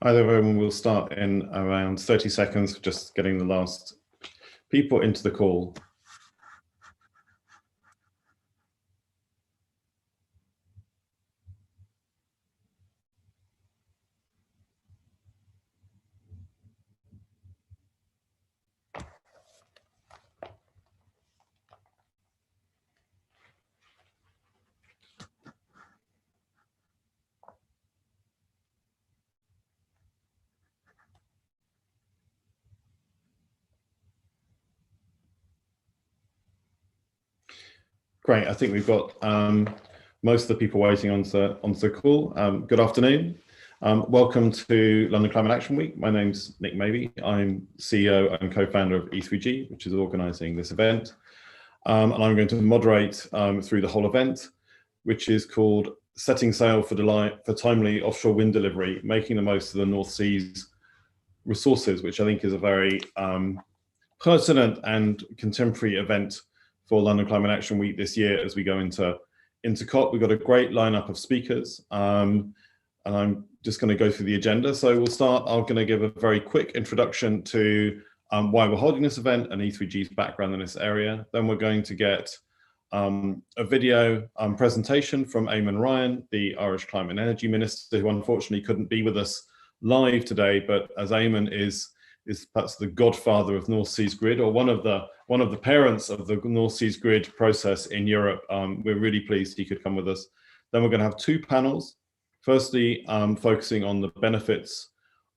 Hi there, everyone. We'll start in around 30 seconds, just getting the last people into the call. Great. I think we've got most of the people waiting onto the call. Good afternoon. Welcome to London Climate Action Week. My name's Nick Mabey. I'm CEO and co-founder of E3G, which is organising this event. And I'm going to moderate through the whole event, which is called Setting Sail for Timely Offshore Wind Delivery, Making the Most of the North Sea's Resources, which I think is a very pertinent and contemporary event for London Climate Action Week this year as we go into COP. We've got a great lineup of speakers, and I'm just going to go through the agenda. So we'll start. I'm going to give a very quick introduction to why we're holding this event and E3G's background in this area. Then we're going to get a video presentation from Eamon Ryan, the Irish Climate and Energy Minister, who unfortunately couldn't be with us live today, but as Eamon is perhaps the godfather of North Sea's grid, or one of the parents of the North Sea's grid process in Europe. We're really pleased he could come with us. Then we're going to have two panels. Firstly, focusing on the benefits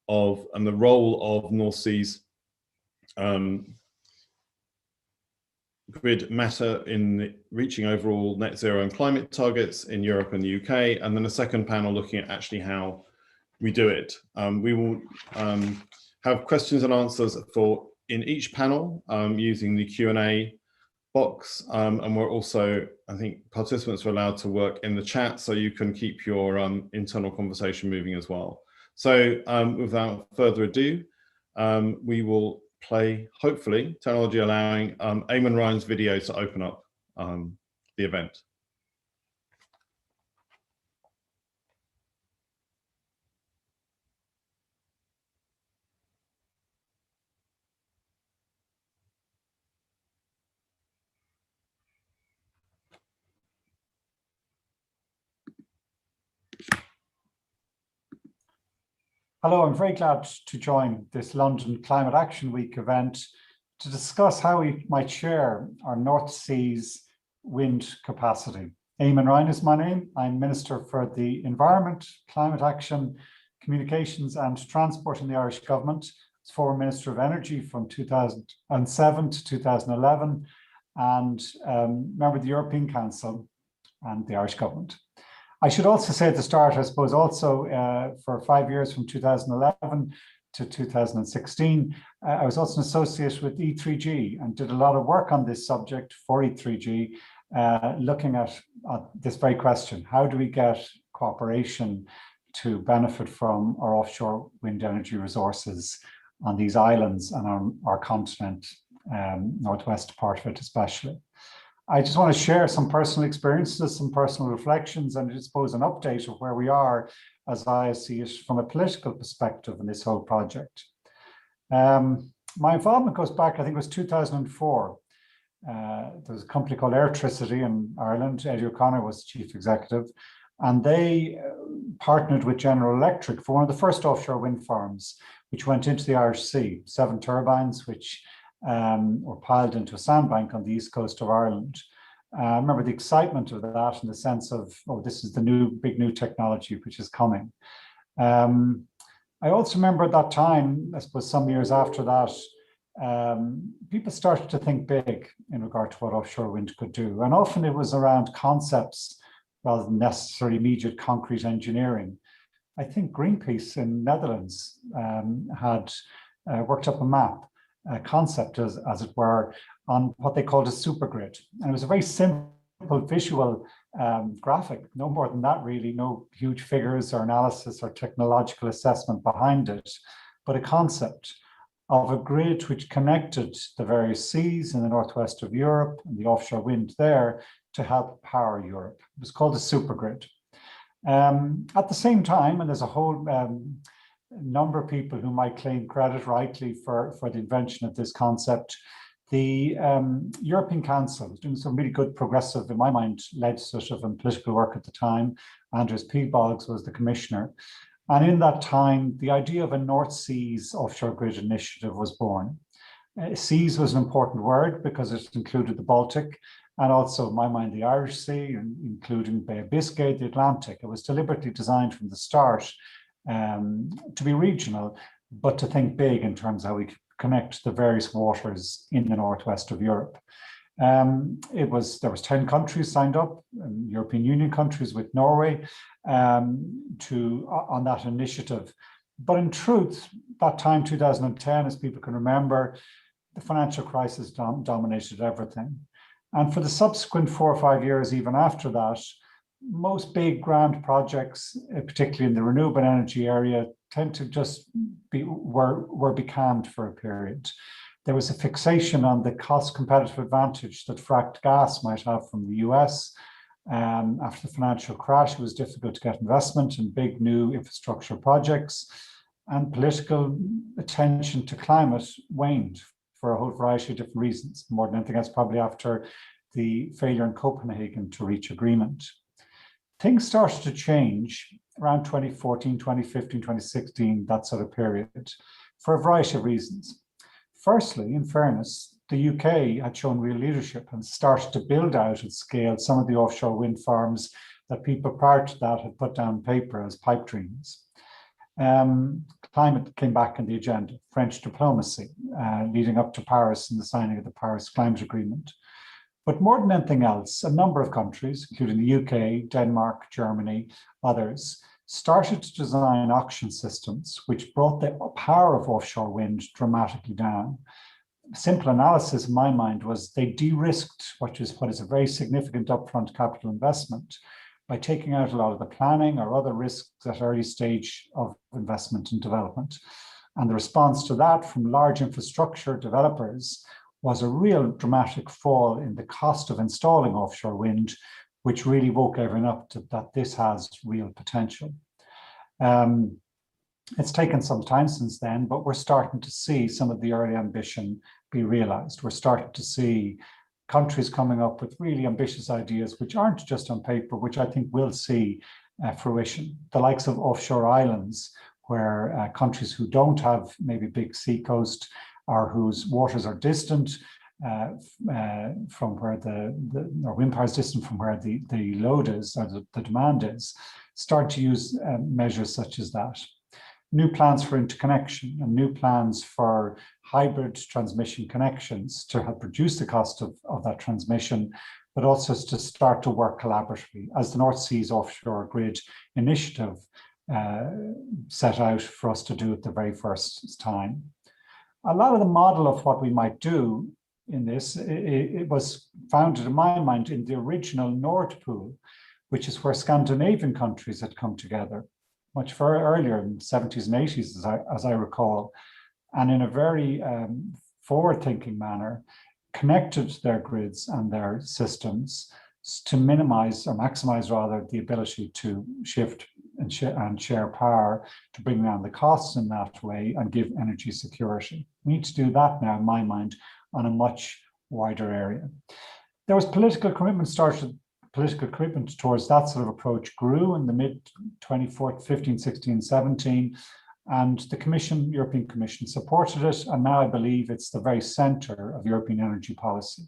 of and the role of North Sea's grid matter in reaching overall net zero and climate targets in Europe and the UK. And then a second panel looking at actually how we do it. We will have questions and answers in each panel using the Q&A box, and we're also, I think, participants are allowed to work in the chat, so you can keep your internal conversation moving as well. So without further ado, we will play, hopefully, technology allowing, Eamon Ryan's video to open up the event. Hello, I'm very glad to join this London Climate Action Week event to discuss how we might share our North Sea's wind capacity. Eamon Ryan is my name. I'm Minister for the Environment, Climate Action, Communications and Transport in the Irish Government. I was former Minister of Energy from 2007 to 2011 and member of the European Council and the Irish Government. I should also say at the start, I suppose, also for 5 years from 2011 to 2016, I was also an associate with E3G and did a lot of work on this subject for E3G, looking at this very question: how do we get cooperation to benefit from our offshore wind energy resources on these islands and on our continent, northwest part of it especially? I just want to share some personal experiences, some personal reflections, and I suppose an update of where we are as I see it from a political perspective in this whole project. My involvement goes back, I think it was 2004. There was a company called Electricity in Ireland. Eddie O'Connor was chief executive, and they partnered with General Electric for one of the first offshore wind farms, which went into the Irish Sea, 7 turbines, which were piled into a sandbank on the east coast of Ireland. I remember the excitement of that in the sense of, oh, this is the big new technology which is coming. I also remember at that time, I suppose some years after that, people started to think big in regard to what offshore wind could do. And often it was around concepts rather than necessarily immediate concrete engineering. I think Greenpeace in Netherlands had worked up a map, a concept as it were, on what they called a supergrid. And it was a very simple visual graphic, no more than that really, no huge figures or analysis or technological assessment behind it, but a concept of a grid which connected the various seas in the northwest of Europe and the offshore wind there to help power Europe. It was called a supergrid. At the same time, and there's a whole number of people who might claim credit rightly for the invention of this concept. The European Council was doing some really good progressive, in my mind, legislative and political work at the time. Andres Piebalgs was the commissioner. And in that time, the idea of a North Seas offshore grid initiative was born. Seas was an important word because it included the Baltic and also, in my mind, the Irish Sea, including Bay of Biscay, the Atlantic. It was deliberately designed from the start to be regional, but to think big in terms of how we connect the various waters in the northwest of Europe. There was 10 countries signed up, European Union countries with Norway, on that initiative. But in truth, that time, 2010, as people can remember, the financial crisis dominated everything. And for the subsequent 4 or 5 years, even after that, most big grand projects, particularly in the renewable energy area, tend to just were becalmed for a period. There was a fixation on the cost competitive advantage that fracked gas might have from the US. After the financial crash, it was difficult to get investment in big new infrastructure projects, and political attention to climate waned for a whole variety of different reasons, more than anything else, probably after the failure in Copenhagen to reach agreement. Things started to change around 2014, 2015, 2016, that sort of period, for a variety of reasons. Firstly, in fairness, the UK had shown real leadership and started to build out at scale some of the offshore wind farms that people prior to that had put down paper as pipe dreams. Climate came back on the agenda, French diplomacy, leading up to Paris and the signing of the Paris Climate Agreement. But more than anything else, a number of countries, including the UK, Denmark, Germany, others, started to design auction systems which brought the power of offshore wind dramatically down. Simple analysis in my mind was they de-risked what is a very significant upfront capital investment by taking out a lot of the planning or other risks at early stage of investment and development. And the response to that from large infrastructure developers was a real dramatic fall in the cost of installing offshore wind, which really woke everyone up to that this has real potential. It's taken some time since then, but we're starting to see some of the early ambition be realized. We're starting to see countries coming up with really ambitious ideas, which aren't just on paper, which I think will see fruition. The likes of offshore islands, where countries who don't have maybe big sea coast or whose waters are distant from where or wind power is distant from where the load is or the demand is, start to use measures such as that. New plans for interconnection and new plans for hybrid transmission connections to help reduce the cost of that transmission, but also to start to work collaboratively, as the North Seas Offshore Grid Initiative set out for us to do at the very first time. A lot of the model of what we might do in this, it was founded in my mind in the original Nord Pool, which is where Scandinavian countries had come together much earlier in the 70s and 80s, as I recall, and in a very forward-thinking manner, connected their grids and their systems to minimize or maximize rather the ability to shift and share power to bring down the costs in that way and give energy security. We need to do that now, in my mind, on a much wider area. There was political commitment towards that sort of approach grew in the mid-2015, 16, 17, and the European Commission supported it, and now I believe it's the very center of European energy policy.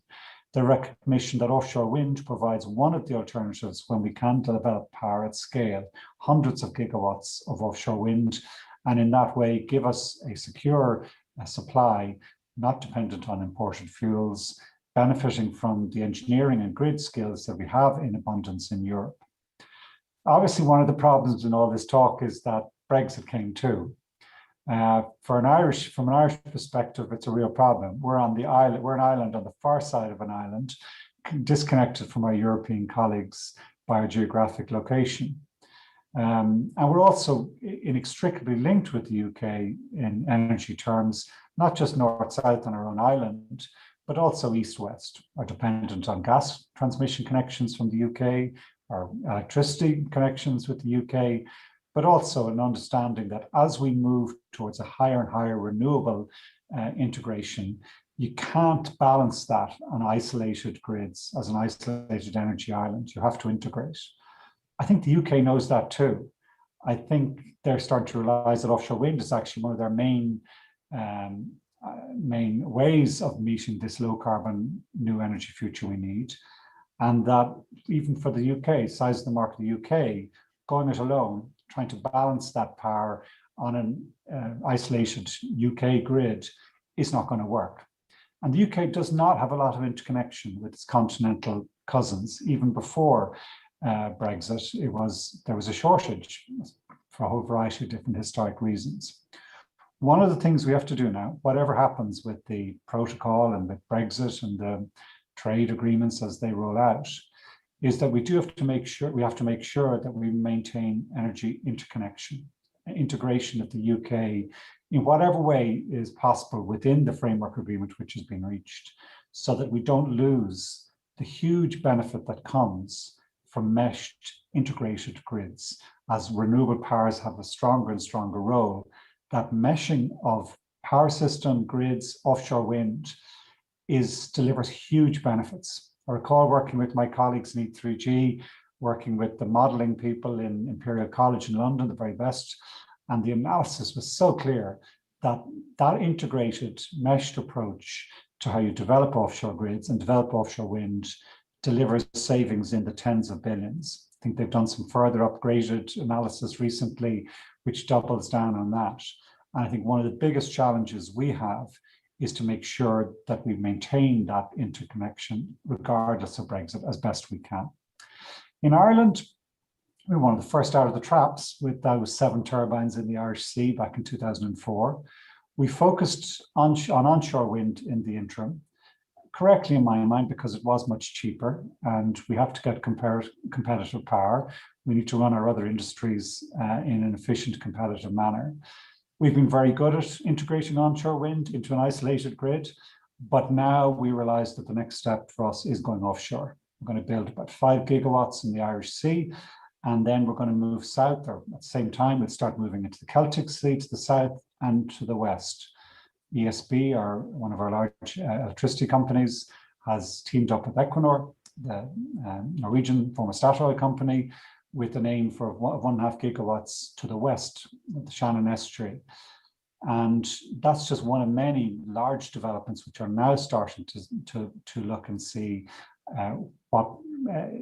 The recognition that offshore wind provides one of the alternatives when we can develop power at scale, hundreds of gigawatts of offshore wind, and in that way give us a secure supply, not dependent on imported fuels, benefiting from the engineering and grid skills that we have in abundance in Europe. Obviously, one of the problems in all this talk is that Brexit came too. From an Irish perspective, it's a real problem. We're on the island. We're an island on the far side of an island, disconnected from our European colleagues by our geographic location. And we're also inextricably linked with the UK in energy terms, not just north-south on our own island, but also east-west, are dependent on gas transmission connections from the UK, or electricity connections with the UK, but also an understanding that as we move towards a higher and higher renewable integration, you can't balance that on isolated grids as an isolated energy island. You have to integrate. I think the UK knows that too. I think they're starting to realize that offshore wind is actually one of their main ways of meeting this low carbon new energy future we need. And that even for the UK, size of the market of the UK, going it alone, trying to balance that power on an isolated UK grid is not going to work. And the UK does not have a lot of interconnection with its continental cousins. Even before Brexit, there was a shortage for a whole variety of different historic reasons. One of the things we have to do now, whatever happens with the protocol and with Brexit and the trade agreements as they roll out, is that we have to make sure that we maintain energy integration of the UK in whatever way is possible within the framework agreement which has been reached, so that we don't lose the huge benefit that comes from meshed integrated grids. As renewable powers have a stronger and stronger role, that meshing of power system, grids, offshore wind delivers huge benefits. I recall working with my colleagues in E3G, working with the modelling people in Imperial College in London, the very best, and the analysis was so clear that that integrated meshed approach to how you develop offshore grids and develop offshore wind delivers savings in the tens of billions. I think they've done some further upgraded analysis recently, which doubles down on that. And I think one of the biggest challenges we have is to make sure that we maintain that interconnection regardless of Brexit as best we can. In Ireland, we were one of the first out of the traps with those 7 turbines in the Irish Sea back in 2004. We focused on onshore wind in the interim, correctly in my mind, because it was much cheaper and we have to get competitive power. We need to run our other industries in an efficient, competitive manner. We've been very good at integrating onshore wind into an isolated grid, but now we realize that the next step for us is going offshore. We're going to build about 5 gigawatts in the Irish Sea, and then we're going to move south, or at the same time, we'll start moving into the Celtic Sea to the south and to the west. ESB, one of our large electricity companies, has teamed up with Equinor, the Norwegian former Statoil company, with an aim for 1.5 gigawatts to the west of the Shannon Estuary. And that's just one of many large developments which are now starting to look and see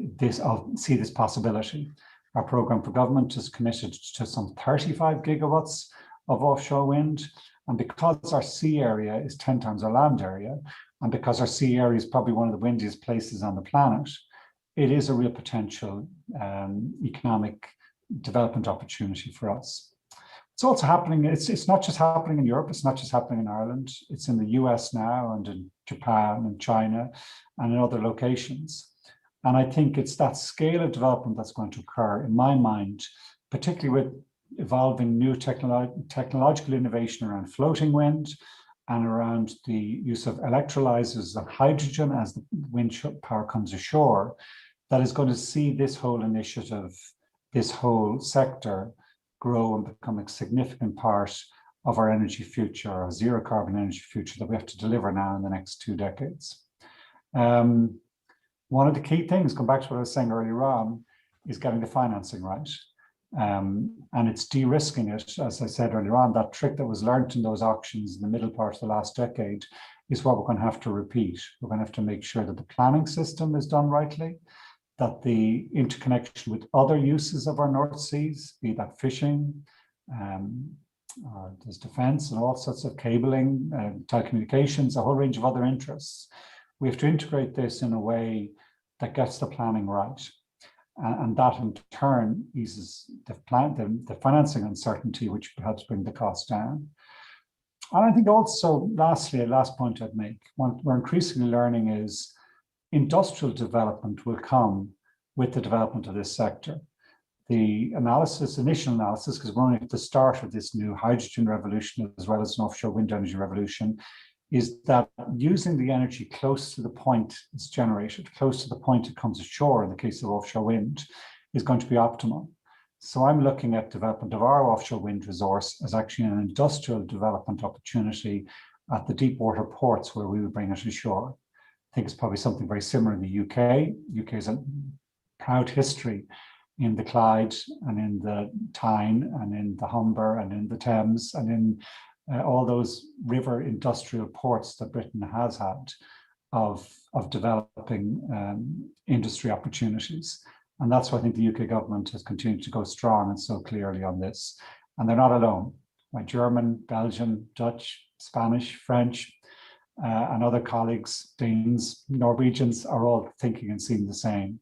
this possibility. Our programme for government is committed to some 35 gigawatts of offshore wind. And because our sea area is 10 times our land area, and because our sea area is probably one of the windiest places on the planet, it is a real potential economic development opportunity for us. It's also happening, it's not just happening in Europe, it's not just happening in Ireland, it's in the US now and in Japan and China and in other locations. And I think it's that scale of development that's going to occur, in my mind, particularly with evolving new technological innovation around floating wind and around the use of electrolyzers and hydrogen as the wind power comes ashore, that is going to see this whole initiative, this whole sector grow and become a significant part of our energy future, our zero carbon energy future that we have to deliver now in the next 2 decades. One of the key things, come back to what I was saying earlier on, is getting the financing right. And it's de-risking it, as I said earlier on. That trick that was learned in those auctions in the middle part of the last decade is what we're going to have to repeat. We're going to have to make sure that the planning system is done rightly, that the interconnection with other uses of our North Seas, be that fishing, there's defence and all sorts of cabling, telecommunications, a whole range of other interests. We have to integrate this in a way that gets the planning right. And that in turn eases the financing uncertainty, which helps bring the cost down. And I think also, lastly, a last point I'd make, what we're increasingly learning is industrial development will come with the development of this sector. The initial analysis, because we're only at the start of this new hydrogen revolution, as well as an offshore wind energy revolution, is that using the energy close to the point it's generated, close to the point it comes ashore in the case of offshore wind, is going to be optimal. So I'm looking at development of our offshore wind resource as actually an industrial development opportunity at the deep water ports where we would bring it ashore. I think it's probably something very similar in the UK. UK has a proud history in the Clyde and in the Tyne and in the Humber and in the Thames and in all those river industrial ports that Britain has had of developing industry opportunities. And that's why I think the UK government has continued to go strong and so clearly on this. And they're not alone. My German, Belgian, Dutch, Spanish, French, and other colleagues, Danes, Norwegians are all thinking and seeing the same.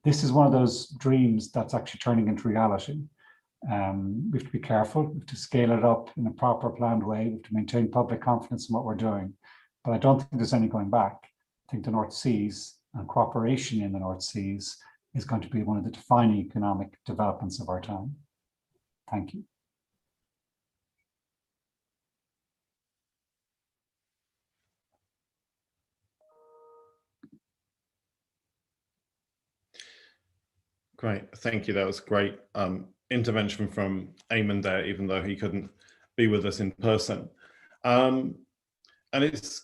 This is one of those dreams that's actually turning into reality. We have to be careful, we have to scale it up in a proper planned way, we have to maintain public confidence in what we're doing. But I don't think there's any going back. I think the North Seas and cooperation in the North Seas is going to be one of the defining economic developments of our time. Thank you. Great, thank you. That was great intervention from Eamon there, even though he couldn't be with us in person. And it's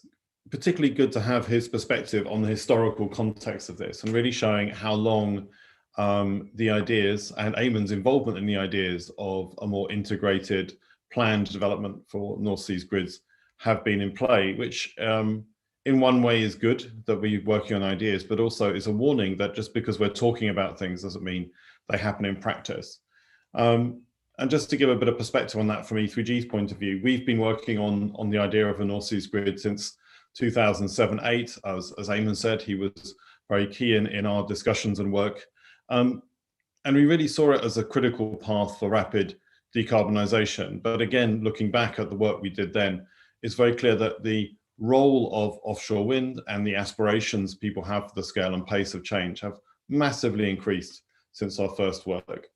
particularly good to have his perspective on the historical context of this and really showing how long the ideas and Eamon's involvement in the ideas of a more integrated planned development for North Seas grids have been in play, which in one way is good that we're working on ideas, but also is a warning that just because we're talking about things doesn't mean they happen in practice. And just to give a bit of perspective on that from E3G's point of view, we've been working on the idea of a North Seas grid since 2007-8. As Eamon said, he was very key in our discussions and work. And we really saw it as a critical path for rapid decarbonisation. But again, looking back at the work we did then, it's very clear that the role of offshore wind and the aspirations people have for the scale and pace of change have massively increased since our first work.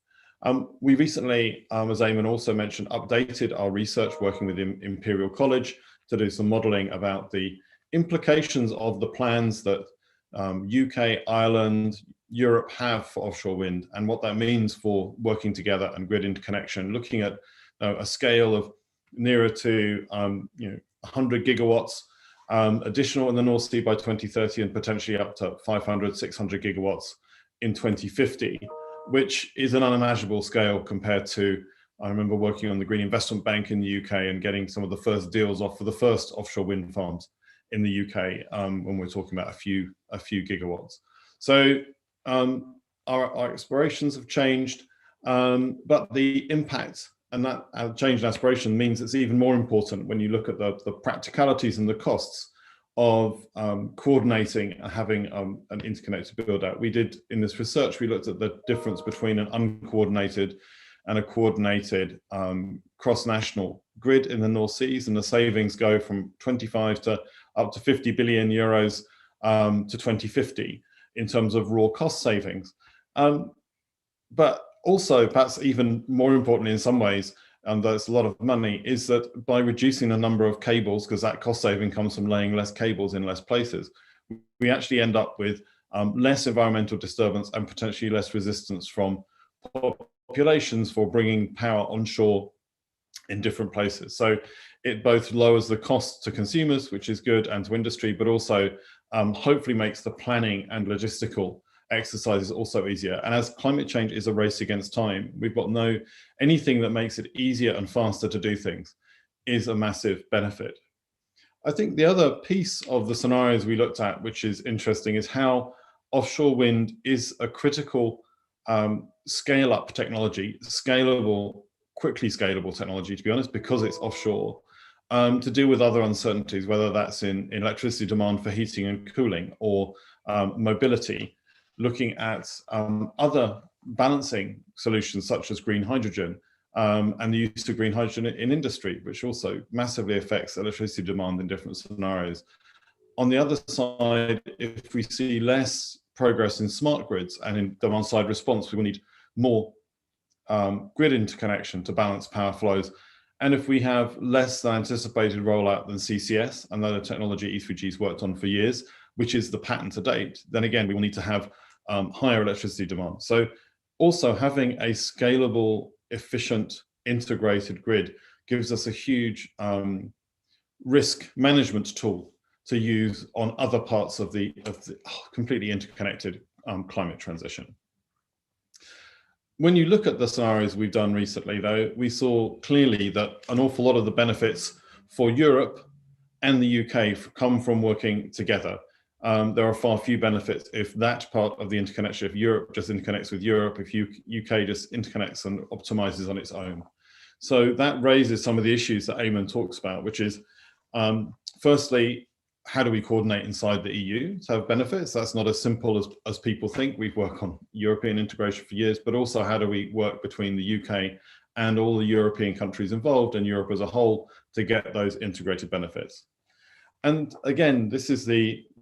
We recently, as Eamon also mentioned, updated our research working with Imperial College to do some modelling about the implications of the plans that UK, Ireland, Europe have for offshore wind and what that means for working together and grid interconnection, looking at a scale of nearer to 100 gigawatts additional in the North Sea by 2030 and potentially up to 500, 600 gigawatts in 2050, which is an unimaginable scale compared to, I remember working on the Green Investment Bank in the UK and getting some of the first deals off for the first offshore wind farms in the UK when we're talking about a few gigawatts. So our aspirations have changed, but the impact and that change in aspiration means it's even more important when you look at the practicalities and the costs of coordinating and having an interconnected build out. We did in this research, we looked at the difference between an uncoordinated and a coordinated cross-national grid in the North Seas, and the savings go from 25 to up to 50 billion euros to 2050 in terms of raw cost savings. But also, perhaps even more importantly in some ways, and that's a lot of money, is that by reducing the number of cables, because that cost saving comes from laying less cables in less places, we actually end up with less environmental disturbance and potentially less resistance from populations for bringing power onshore in different places. So it both lowers the cost to consumers, which is good, and to industry, but also hopefully makes the planning and logistical exercises also easier. And as climate change is a race against time, we've got anything that makes it easier and faster to do things is a massive benefit. I think the other piece of the scenarios we looked at, which is interesting, is how offshore wind is a critical scale-up technology, quickly scalable technology, to be honest, because it's offshore, to deal with other uncertainties, whether that's in electricity demand for heating and cooling or mobility, looking at other balancing solutions such as green hydrogen and the use of green hydrogen in industry, which also massively affects electricity demand in different scenarios. On the other side, if we see less progress in smart grids and in demand side response, we will need more grid interconnection to balance power flows. And if we have less than anticipated rollout than CCS, another technology E3G's worked on for years, which is the pattern to date, then again, we will need to have higher electricity demand. So Also, having a scalable, efficient, integrated grid gives us a huge risk management tool to use on other parts of the completely interconnected climate transition. When you look at the scenarios we've done recently, though, we saw clearly that an awful lot of the benefits for Europe and the UK come from working together. There are far few benefits if that part of the interconnection, if Europe just interconnects with Europe, if UK just interconnects and optimizes on its own. So that raises some of the issues that Eamon talks about, which is, firstly, how do we coordinate inside the EU to have benefits? That's not as simple as people think. We've worked on European integration for years, but also how do we work between the UK and all the European countries involved and Europe as a whole to get those integrated benefits? And again, this is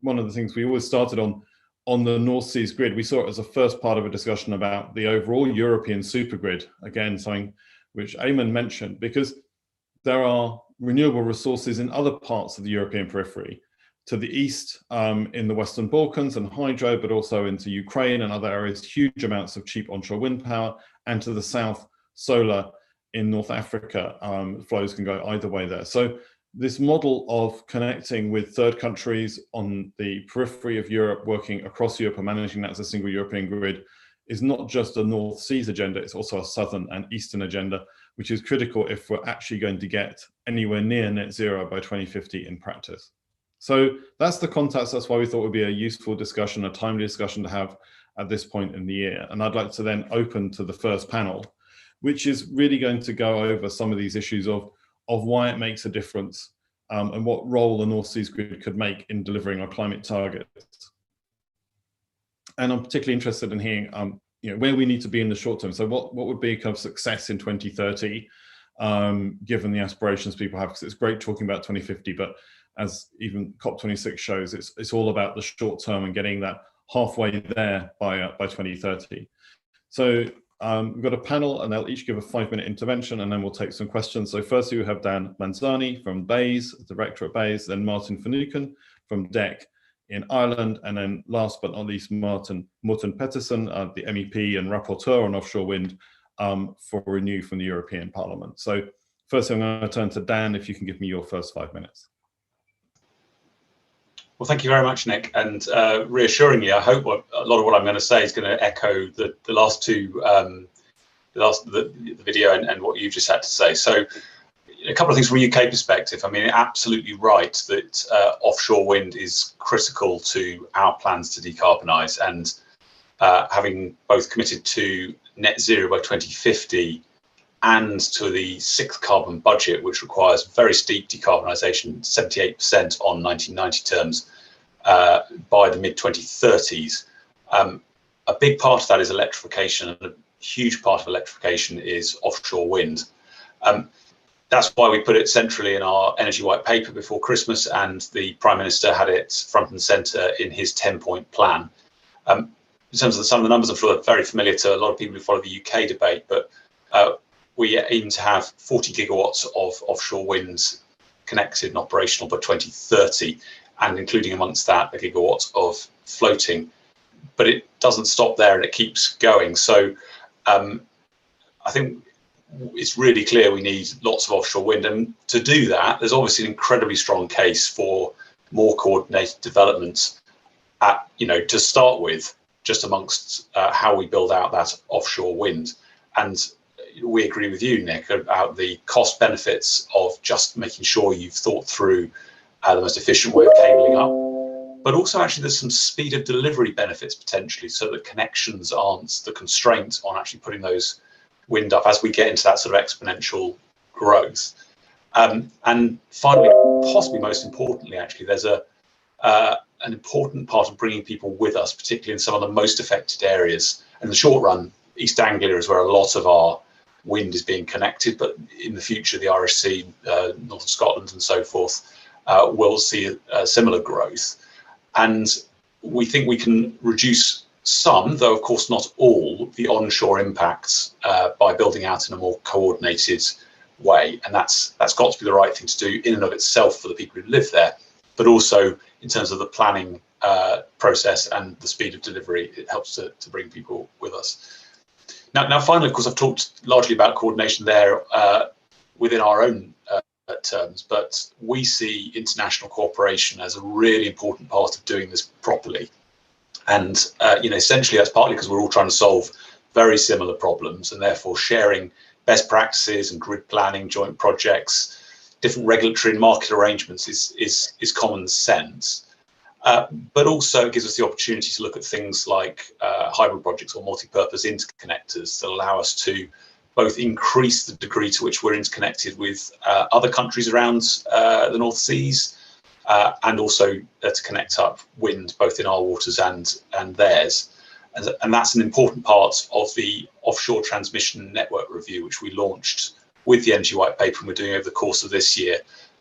one of the things we always started on the North Sea's grid. We saw it as a first part of a discussion about the overall European supergrid. Again, something which Eamon mentioned, because there are renewable resources in other parts of the European periphery. To the east, in the Western Balkans and hydro, but also into Ukraine and other areas, huge amounts of cheap onshore wind power, and to the south, solar in North Africa. Flows can go either way there. So this model of connecting with third countries on the periphery of Europe, working across Europe and managing that as a single European grid, is not just a North Seas agenda, it's also a southern and eastern agenda, which is critical if we're actually going to get anywhere near net zero by 2050 in practice. So that's the context. That's why we thought it would be a useful discussion, a timely discussion to have at this point in the year. And I'd like to then open to the first panel, which is really going to go over some of these issues of why it makes a difference and what role the North Seas grid could make in delivering our climate targets. And I'm particularly interested in hearing where we need to be in the short term. So what would be kind of success in 2030, given the aspirations people have? Because it's great talking about 2050, but as even COP26 shows, it's all about the short term and getting that halfway there by 2030. So we've got a panel and they'll each give a 5-minute intervention and then we'll take some questions. So firstly, we have Dan Manzani from BEIS, Director at BEIS, then Martin Finucane from DEC in Ireland, and then last but not least, Morten Pettersen, the MEP and Rapporteur on offshore wind for Renew from the European Parliament. So first I'm going to turn to Dan, if you can give me your first 5 minutes. Well, thank you very much, Nick. And reassuringly, I hope a lot of what I'm going to say is going to echo the last two, the video and what you just had to say. So a couple of things from a UK perspective. I mean, absolutely right that offshore wind is critical to our plans to decarbonise, and having both committed to net zero by 2050 and to the 6th carbon budget, which requires very steep decarbonisation, 78% on 1990 terms by the mid-2030s. A big part of that is electrification, and a huge part of electrification is offshore wind. That's why we put it centrally in our Energy White Paper before Christmas, and the Prime Minister had it front and centre in his 10-point plan. In terms of some of the numbers, I'm sure they're very familiar to a lot of people who follow the UK debate, but we aim to have 40 gigawatts of offshore wind connected and operational by 2030, and including amongst that a gigawatt of floating. But it doesn't stop there and it keeps going. So I think it's really clear we need lots of offshore wind. And to do that, there's obviously an incredibly strong case for more coordinated development to start with, just amongst how we build out that offshore wind. And we agree with you, Nick, about the cost benefits of just making sure you've thought through the most efficient way of cabling up. But also, actually, there's some speed of delivery benefits potentially, so that connections aren't the constraint on actually putting those wind up as we get into that sort of exponential growth. And finally, possibly most importantly, actually, there's an important part of bringing people with us, particularly in some of the most affected areas. In the short run, East Anglia is where a lot of our wind is being connected, but in the future, the Irish Sea, Northern Scotland and so forth, will see a similar growth. And we think we can reduce some, though of course not all, the onshore impacts by building out in a more coordinated way. And that's got to be the right thing to do in and of itself for the people who live there, but also in terms of the planning process and the speed of delivery, it helps to bring people with us. Now, finally, of course, I've talked largely about coordination there within our own terms, but we see international cooperation as a really important part of doing this properly. And essentially that's partly because we're all trying to solve very similar problems, and therefore sharing best practices and grid planning, joint projects, different regulatory and market arrangements is common sense. But also it gives us the opportunity to look at things like hybrid projects or multi-purpose interconnectors that allow us to both increase the degree to which we're interconnected with other countries around the North Seas, and also to connect up wind both in our waters and theirs. And that's an important part of the offshore transmission network review, which we launched with the Energy White Paper, and we're doing over the course of this year,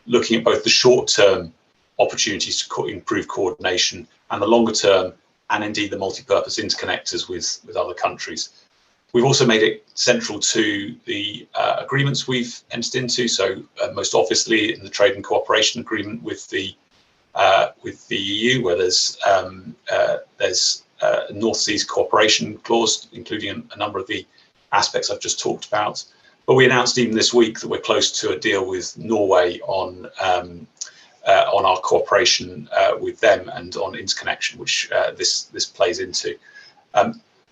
looking at both the short-term opportunities to improve coordination and the longer term, and indeed the multi-purpose interconnectors with other countries. We've also made it central to the agreements we've entered into. So most obviously in the trade and cooperation agreement with the EU, where there's North Seas cooperation clause, including a number of the aspects I've just talked about. But we announced even this week that we're close to a deal with Norway on our cooperation with them and on interconnection, which this plays into.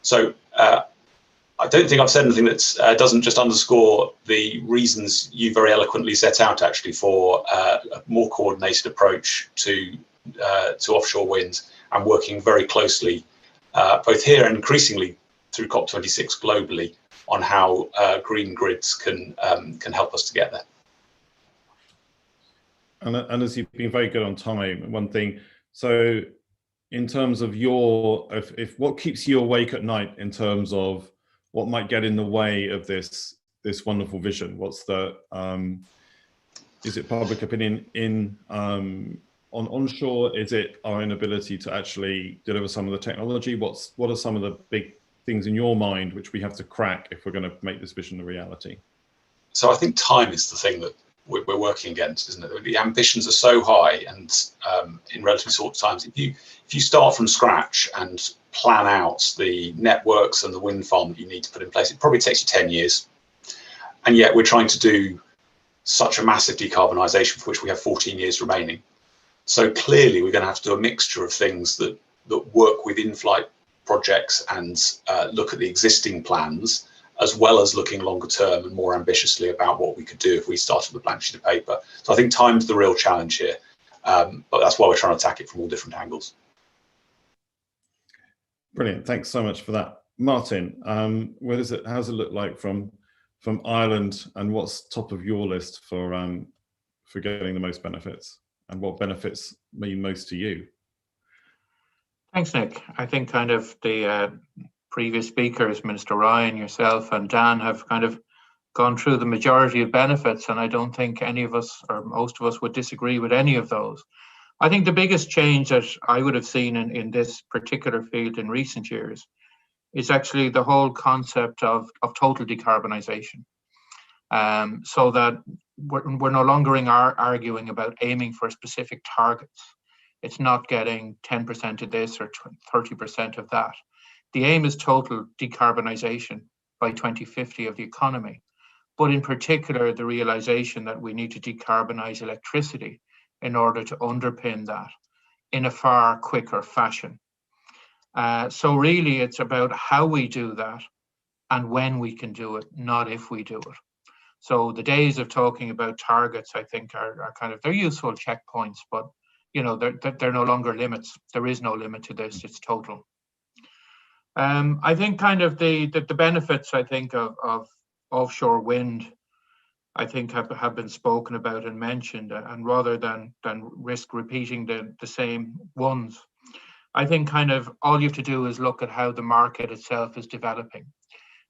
So I don't think I've said anything that doesn't just underscore the reasons you very eloquently set out, actually, for a more coordinated approach to offshore wind, and working very closely, both here and increasingly through COP26 globally, on how green grids can help us to get there. And as you've been very good on time, one thing, so in terms of if what keeps you awake at night in terms of what might get in the way of this wonderful vision? What's the is it public opinion on onshore? Is it our inability to actually deliver some of the technology? What are some of the big things in your mind which we have to crack if we're going to make this vision a reality? So I think time is the thing that we're working against, isn't it? The ambitions are so high, and in relatively short times, if you start from scratch and plan out the networks and the wind farm that you need to put in place, it probably takes you 10 years. And yet we're trying to do such a massive decarbonisation for which we have 14 years remaining. So clearly we're going to have to do a mixture of things that work with in-flight projects and look at the existing plans, as well as looking longer term and more ambitiously about what we could do if we started with a blank sheet of paper. So I think time's the real challenge here, but that's why we're trying to attack it from all different angles. Brilliant, thanks so much for that. Martin, how does it look like from Ireland, and what's top of your list for getting the most benefits, and what benefits mean most to you? Thanks, Nick. I think kind of the previous speakers, Minister Ryan, yourself and Dan, have kind of gone through the majority of benefits, and I don't think any of us or most of us would disagree with any of those. I think the biggest change that I would have seen in this particular field in recent years is actually the whole concept of total decarbonisation. So that we're no longer arguing about aiming for specific targets. It's not getting 10% of this or 30% of that. The aim is total decarbonisation by 2050 of the economy, but in particular the realisation that we need to decarbonise electricity in order to underpin that in a far quicker fashion. So really it's about how we do that and when we can do it, not if we do it. So the days of talking about targets, I think, are kind of, they're useful checkpoints, but you know, they're no longer limits. There is no limit to this, it's total. I think kind of the benefits, I think, of offshore wind, I think have been spoken about and mentioned, and rather than risk repeating the same ones, I think kind of all you have to do is look at how the market itself is developing.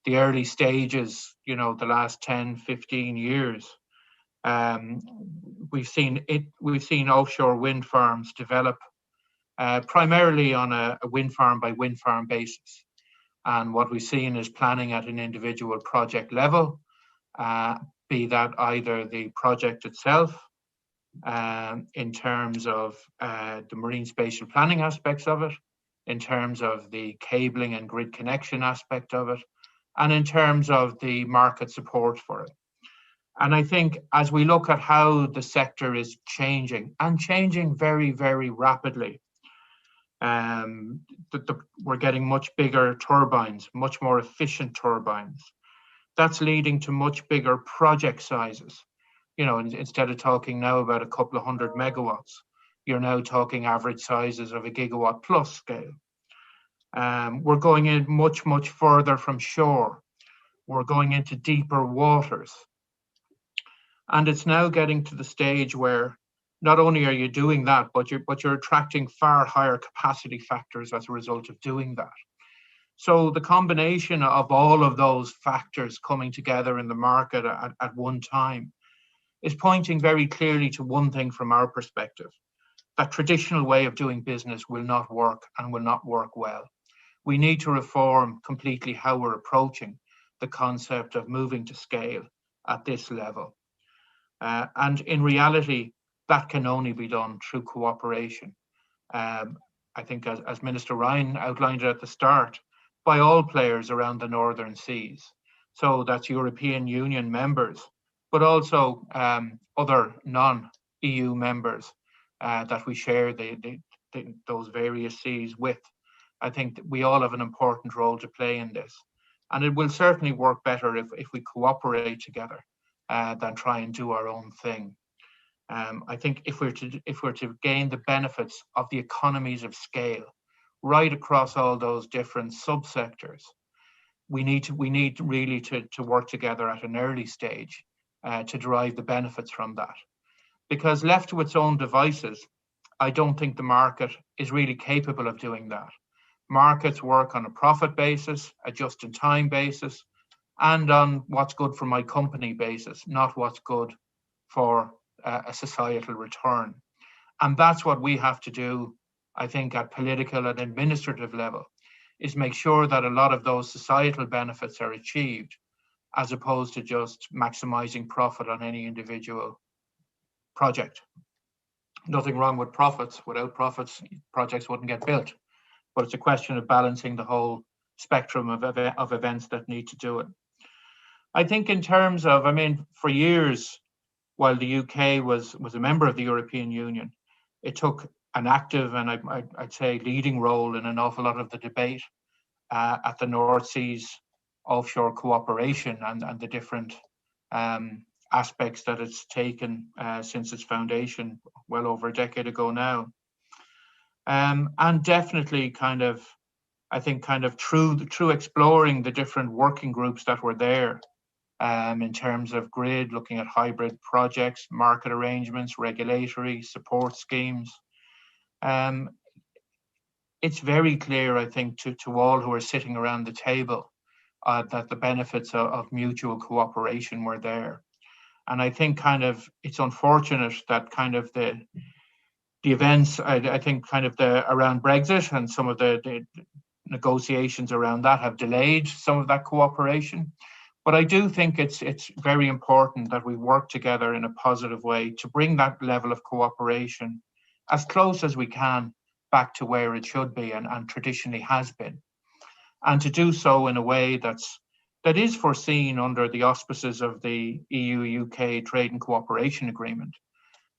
The early stages, you know, the last 10, 15 years, we've seen offshore wind farms develop primarily on a wind farm by wind farm basis. And what we've seen is planning at an individual project level, be that either the project itself, in terms of the marine spatial planning aspects of it, in terms of the cabling and grid connection aspect of it, and in terms of the market support for it. And I think as we look at how the sector is changing, and changing very, very rapidly, we're getting much bigger turbines, much more efficient turbines. That's leading to much bigger project sizes. You know, instead of talking now about a couple of 100 megawatts, you're now talking average sizes of a gigawatt plus scale. We're going in much, much further from shore. We're going into deeper waters. And it's now getting to the stage where not only are you doing that, but you're attracting far higher capacity factors as a result of doing that. So the combination of all of those factors coming together in the market at one time is pointing very clearly to one thing from our perspective: that traditional way of doing business will not work and will not work well. We need to reform completely how we're approaching the concept of moving to scale at this level. And in reality, that can only be done through cooperation. I think as Minister Ryan outlined it at the start, by all players around the Northern Seas. So that's European Union members, but also other non-EU members that we share those various seas with. I think that we all have an important role to play in this. And it will certainly work better if we cooperate together than try and do our own thing. I think if we're to gain the benefits of the economies of scale right across all those different subsectors, we need really to work together at an early stage to derive the benefits from that. Because left to its own devices, I don't think the market is really capable of doing that. Markets work on a profit basis, a just-in-time basis, and on what's good for my company basis, not what's good for a societal return. And that's what we have to do, I think, at political and administrative level, is make sure that a lot of those societal benefits are achieved, as opposed to just maximizing profit on any individual project. Nothing wrong with profits. Without profits, projects wouldn't get built. But it's a question of balancing the whole spectrum of events that need to do it. I think in terms of, I mean, for years, while the UK was a member of the European Union, it took an active and I'd say leading role in an awful lot of the debate at the North Seas offshore cooperation and the different aspects that it's taken since its foundation well over a decade ago now. And definitely I think through exploring the different working groups that were there in terms of grid, looking at hybrid projects, market arrangements, regulatory support schemes. It's very clear, I think, to all who are sitting around the table that the benefits of mutual cooperation were there. And I think it's unfortunate that the events, I think around Brexit and some of the negotiations around that have delayed some of that cooperation. But I do think it's very important that we work together in a positive way to bring that level of cooperation as close as we can back to where it should be and traditionally has been. And to do so in a way that is foreseen under the auspices of the EU-UK Trade and Cooperation Agreement.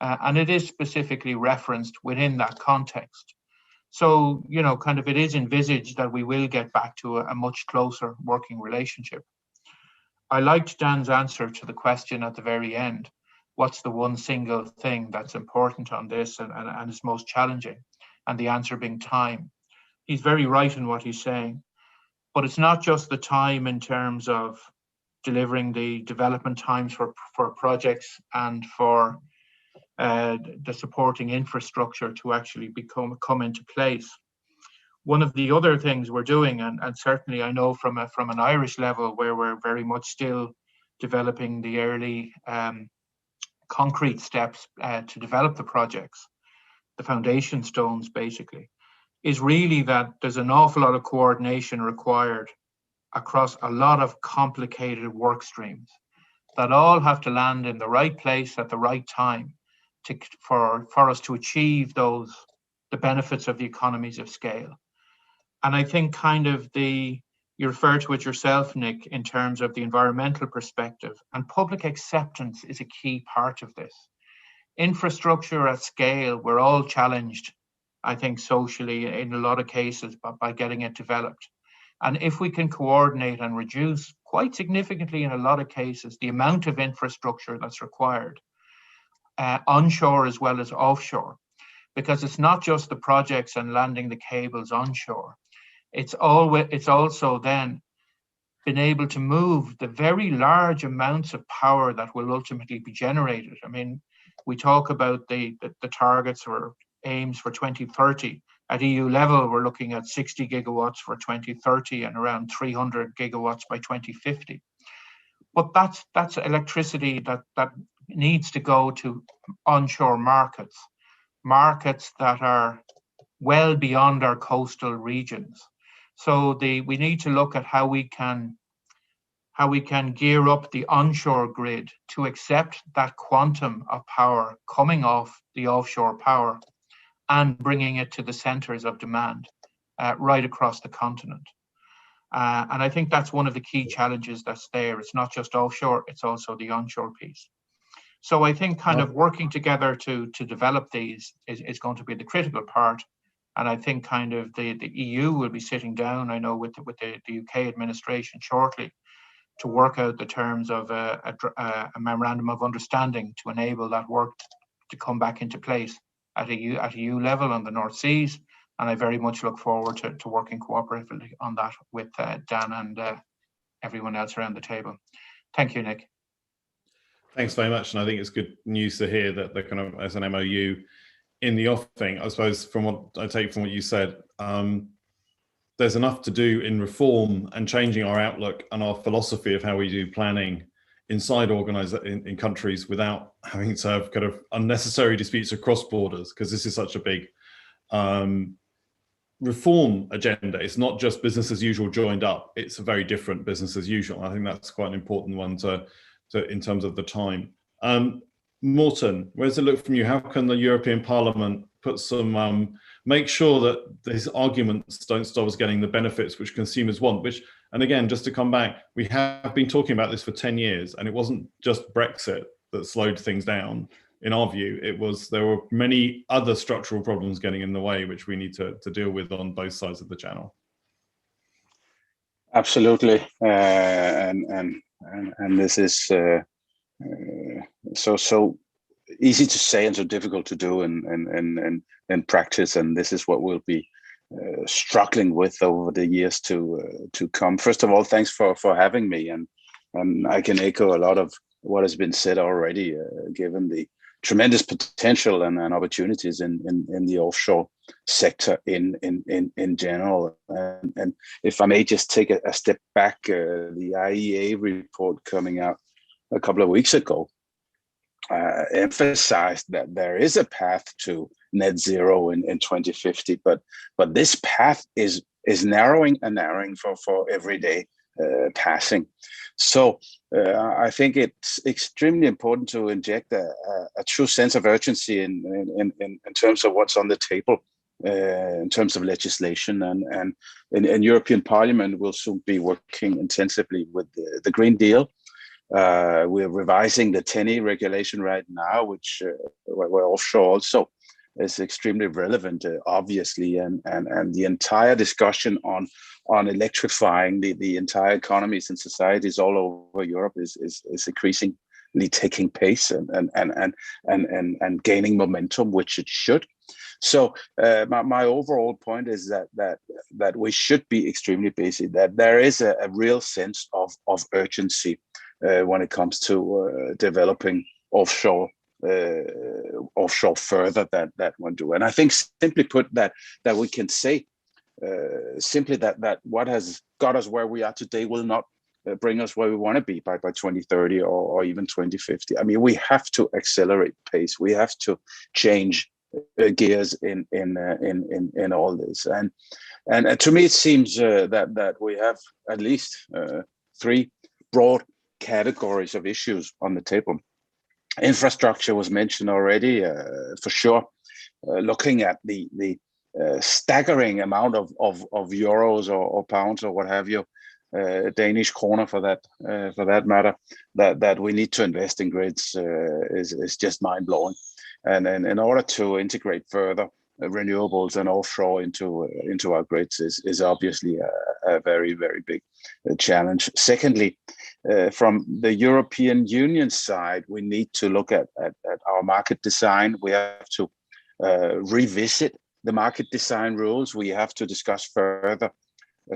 And it is specifically referenced within that context. So, it is envisaged that we will get back to a much closer working relationship. I liked Dan's answer to the question at the very end. What's the one single thing that's important on this and is most challenging? And the answer being time. He's very right in what he's saying. But it's not just the time in terms of delivering the development times for projects and for the supporting infrastructure to actually come into place. One of the other things we're doing, and certainly I know from an Irish level where we're very much still developing the early concrete steps to develop the projects, the foundation stones basically, is really that there's an awful lot of coordination required across a lot of complicated work streams that all have to land in the right place at the right time for us to achieve the benefits of the economies of scale. And I think You refer to it yourself, Nick, in terms of the environmental perspective, and public acceptance is a key part of this. Infrastructure at scale, we're all challenged, I think, socially in a lot of cases by getting it developed. And if we can coordinate and reduce quite significantly in a lot of cases the amount of infrastructure that's required, onshore as well as offshore, because it's not just the projects and landing the cables onshore. It's also then been able to move the very large amounts of power that will ultimately be generated. I mean, we talk about the targets or aims for 2030. At EU level, we're looking at 60 gigawatts for 2030 and around 300 gigawatts by 2050. But that's electricity that needs to go to onshore markets that are well beyond our coastal regions. So we need to look at how we can gear up the onshore grid to accept that quantum of power coming off the offshore power and bringing it to the centers of demand right across the continent. And I think that's one of the key challenges that's there. It's not just offshore, it's also the onshore piece. So I think kind of working together to develop these is going to be the critical part. And I think kind of the EU will be sitting down, I know, with the UK administration shortly to work out the terms of a memorandum of understanding to enable that work to come back into place at EU level on the North Seas. And I very much look forward to working cooperatively on that with Dan and everyone else around the table. Thank you, Nick. Thanks very much. And I think it's good news to hear that they're kind of as an MOU in the offing. I suppose from what I take from what you said, there's enough to do in reform and changing our outlook and our philosophy of how we do planning inside in countries without having to have kind of unnecessary disputes across borders, because this is such a big reform agenda. It's not just business as usual joined up. It's a very different business as usual. I think that's quite an important one to in terms of the time. Morten, where does it look from you? How can the European Parliament put some, make sure that these arguments don't stop us getting the benefits which consumers want, and again, just to come back, we have been talking about this for 10 years, and it wasn't just Brexit that slowed things down. In our view, there were many other structural problems getting in the way, which we need to deal with on both sides of the channel. Absolutely, and this is so easy to say and so difficult to do in practice, and this is what we'll be struggling with over the years to come. First of all, thanks for having me, and I can echo a lot of what has been said already, given the tremendous potential and opportunities in the offshore sector in general. And if I may just take a step back, the IEA report coming out a couple of weeks ago emphasized that there is a path to net zero in 2050, but this path is narrowing and narrowing for every day passing. So I think it's extremely important to inject a true sense of urgency in terms of what's on the table in terms of legislation, and European Parliament will soon be working intensively with the Green Deal. We're revising the TENI regulation right now, which we're offshore also is extremely relevant, obviously, and the entire discussion on electrifying the entire economies and societies all over Europe is increasingly taking pace and gaining momentum, which it should. So my overall point is that we should be extremely busy. That there is a real sense of urgency when it comes to developing offshore further that one do. And I think simply put that we can say simply that what has got us where we are today will not bring us where we want to be by 2030 or even 2050. I mean, we have to accelerate pace. We have to change gears in all this. And to me, it seems that we have at least three broad categories of issues on the table. Infrastructure was mentioned already, for sure. Looking at the staggering amount of euros or pounds or what have you Danish kroner for that matter, that we need to invest in grids is just mind blowing. And in order to integrate further renewables and offshore into our grids is obviously a very, very big challenge. Secondly, from the European Union side, we need to look at our market design. We have to revisit the market design rules. We have to discuss further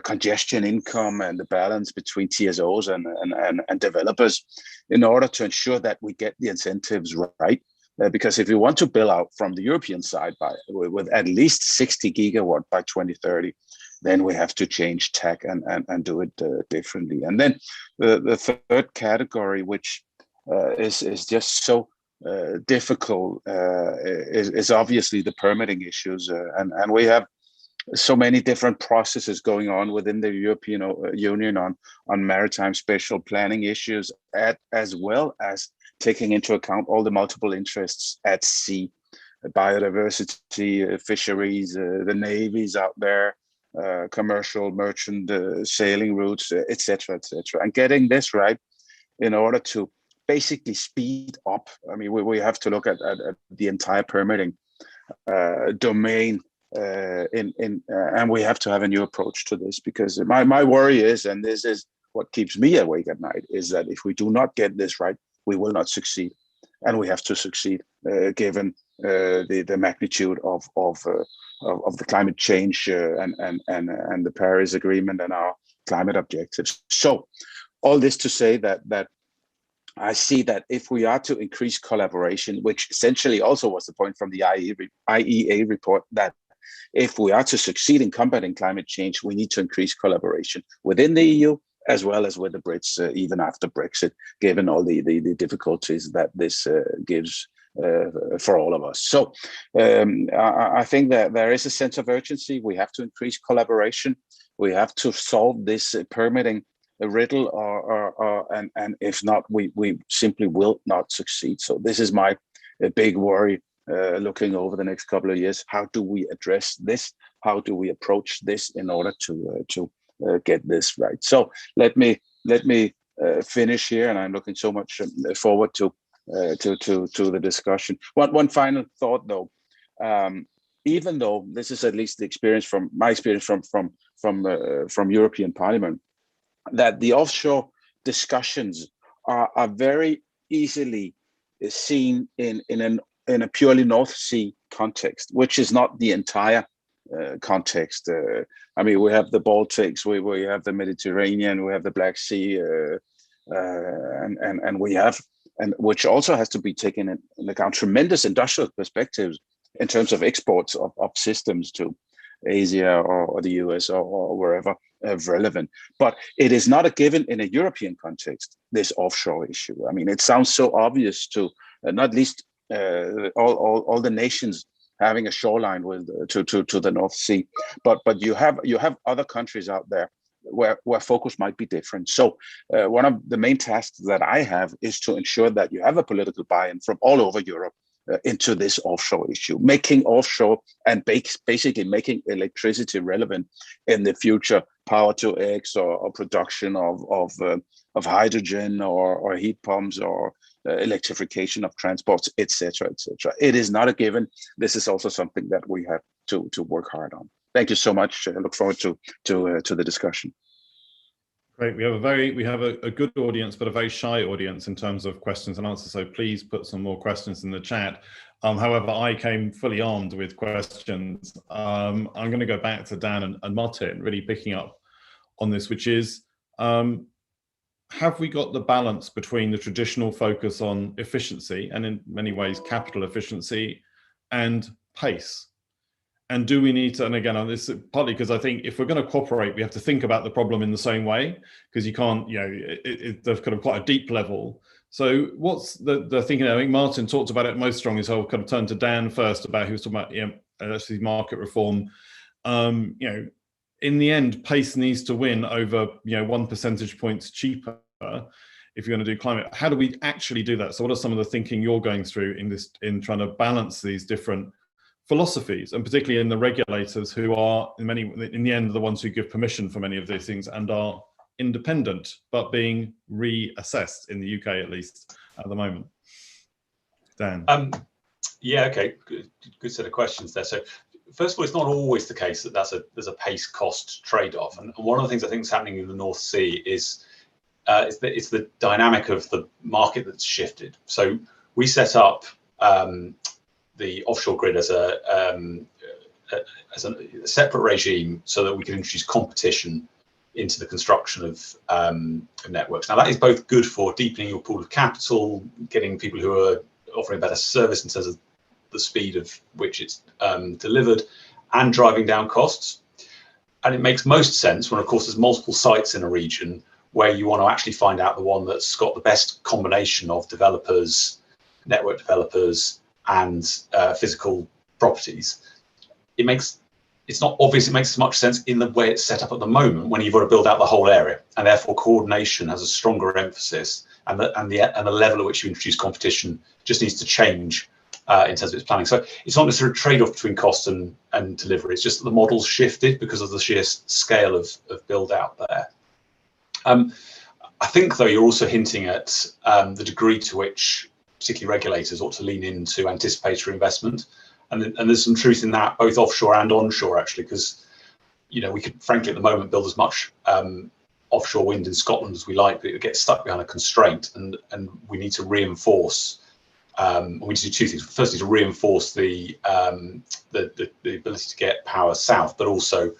congestion income and the balance between TSOs and developers in order to ensure that we get the incentives right. Because if we want to build out from the European side with at least 60 gigawatt by 2030, then we have to change tack and do it differently. And then the third category, which is just so difficult, is obviously the permitting issues. And we have so many different processes going on within the European Union on maritime special planning issues, as well as taking into account all the multiple interests at sea, biodiversity, fisheries, the navies out there, commercial, merchant, sailing routes, etc., and getting this right in order to basically speed up. I mean, we have to look at the entire permitting domain, and we have to have a new approach to this, because my worry is, and this is what keeps me awake at night, is that if we do not get this right, we will not succeed, and we have to succeed given the magnitude of the climate change and the Paris Agreement and our climate objectives. So, all this to say that I see that if we are to increase collaboration, which essentially also was the point from the IEA report, that if we are to succeed in combating climate change, we need to increase collaboration within the EU as well as with the Brits, even after Brexit, given all the difficulties that this gives for all of us. So I think that there is a sense of urgency. We have to increase collaboration. We have to solve this permitting riddle, and if not, we simply will not succeed. So this is my big worry looking over the next couple of years. How do we address this? How do we approach this in order to get this right? So let me finish here, and I'm looking so much forward to the discussion. One final thought, though. Even though this is at least the experience from my experience from European Parliament, that the offshore discussions are very easily seen in a purely North Sea context, which is not the entire context. I mean, we have the Baltics, we have the Mediterranean, we have the Black Sea, and we have, and which also has to be taken in account, tremendous industrial perspectives in terms of exports of systems to Asia or the US or wherever relevant. But it is not a given in a European context, this offshore issue. I mean, it sounds so obvious to not least all the nations having a shoreline with to the North Sea, but you have other countries out there where focus might be different. So one of the main tasks that I have is to ensure that you have a political buy-in from all over Europe into this offshore issue, making offshore and basically making electricity relevant in the future, power to X or production of hydrogen or heat pumps or electrification of transports, etc., etc. It is not a given. This is also something that we have to work hard on. Thank you so much. I look forward to the discussion. Great. We have a good audience, but a very shy audience in terms of questions and answers. So please put some more questions in the chat. However, I came fully armed with questions. I'm going to go back to Dan and Martin, really picking up on this, which is, have we got the balance between the traditional focus on efficiency and in many ways capital efficiency and pace? And do we need to, and again, on this partly because I think if we're going to cooperate, we have to think about the problem in the same way, because you can't, there's kind of quite a deep level. So what's the thinking? I think Martin talked about it most strongly, so I'll kind of turn to Dan first about who's talking about actually market reform. In the end, pace needs to win over 1 percentage points cheaper if you're going to do climate. How do we actually do that? So what are some of the thinking you're going through in trying to balance these different philosophies, and particularly in the regulators who are in the end the ones who give permission for many of these things and are independent, but being reassessed in the UK, at least at the moment? Dan. Yeah, okay, good set of questions there. So first of all, it's not always the case that there's a pace cost trade-off, and one of the things I think is happening in the North Sea is it's the dynamic of the market that's shifted. So we set up the offshore grid as a separate regime so that we can introduce competition into the construction of networks. Now that is both good for deepening your pool of capital, getting people who are offering better service in terms of the speed of which it's delivered, and driving down costs. And it makes most sense when, of course, there's multiple sites in a region where you want to actually find out the one that's got the best combination of developers, network developers, and physical properties. It's not obvious it makes as much sense in the way it's set up at the moment when you've got to build out the whole area, and therefore coordination has a stronger emphasis, and the level at which you introduce competition just needs to change in terms of its planning. So it's not necessarily a trade-off between cost and delivery. It's just that the model's shifted because of the sheer scale of build out there. I think, though, you're also hinting at the degree to which particularly regulators ought to lean into anticipatory investment. And there's some truth in that, both offshore and onshore, actually, because we could, frankly, at the moment, build as much offshore wind in Scotland as we like, but it gets stuck behind a constraint, and we need to reinforce. We need to do two things. Firstly, to reinforce the ability to get power south, but also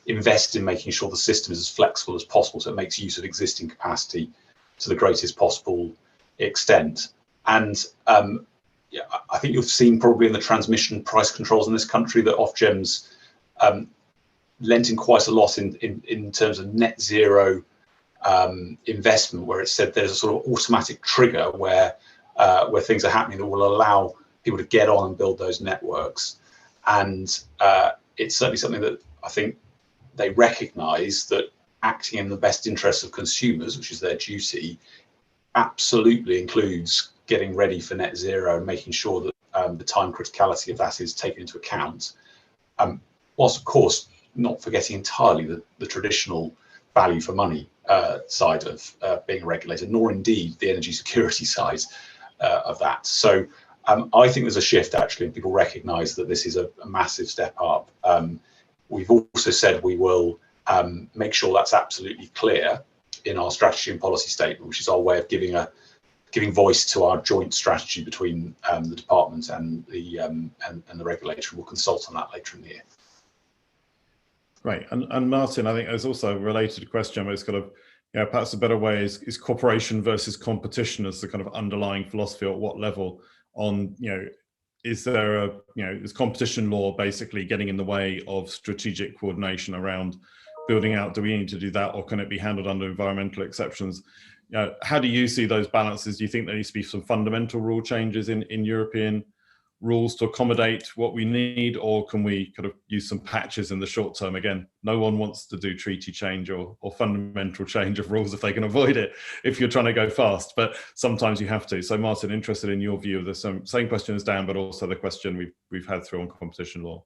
invest in making sure the system is as flexible as possible, so it makes use of existing capacity to the greatest possible extent. And yeah, I think you've seen probably in the transmission price controls in this country that Ofgem's lent in quite a lot in terms of net zero investment, where it said there's a sort of automatic trigger where things are happening that will allow people to get on and build those networks. And it's certainly something that I think they recognise, that acting in the best interests of consumers, which is their duty, absolutely includes getting ready for net zero and making sure that the time criticality of that is taken into account, whilst of course not forgetting entirely the traditional value for money side of being a regulator, nor indeed the energy security side of that. So I think there's a shift, actually, and people recognise that this is a massive step up. We've also said we will make sure that's absolutely clear in our strategy and policy statement, which is our way of giving voice to our joint strategy between the department and the regulator. We'll consult on that later in the year. Great. And Martin, I think there's also a related question, but it's kind of, perhaps a better way is cooperation versus competition as the kind of underlying philosophy. At what level on, is there is competition law basically getting in the way of strategic coordination around building out? Do we need to do that, or can it be handled under environmental exceptions? How do you see those balances? Do you think there needs to be some fundamental rule changes in European rules to accommodate what we need, or can we kind of use some patches in the short term? Again, no one wants to do treaty change or fundamental change of rules if they can avoid it, if you're trying to go fast, but sometimes you have to. So Martin, interested in your view of the same question as Dan, but also the question we've had through on competition law.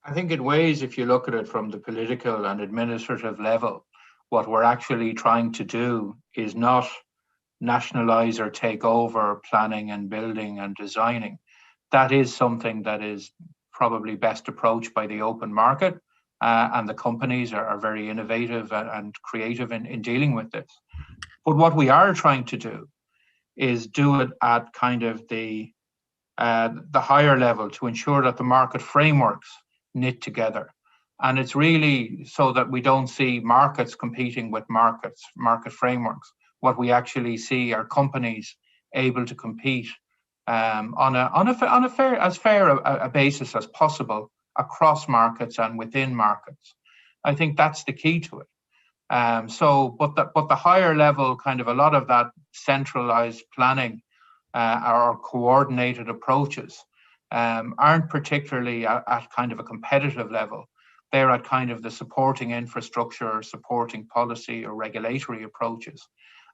I think in ways, if you look at it from the political and administrative level, what we're actually trying to do is not nationalize or take over planning and building and designing. That is something that is probably best approached by the open market, and the companies are very innovative and creative in dealing with this. But what we are trying to do is do it at kind of the higher level to ensure that the market frameworks knit together. And it's really so that we don't see markets competing with market frameworks. What we actually see are companies able to compete on a fair basis as possible across markets and within markets. I think that's the key to it. But the higher level, kind of a lot of that centralized planning or coordinated approaches aren't particularly at kind of a competitive level. They're at kind of the supporting infrastructure, or supporting policy or regulatory approaches,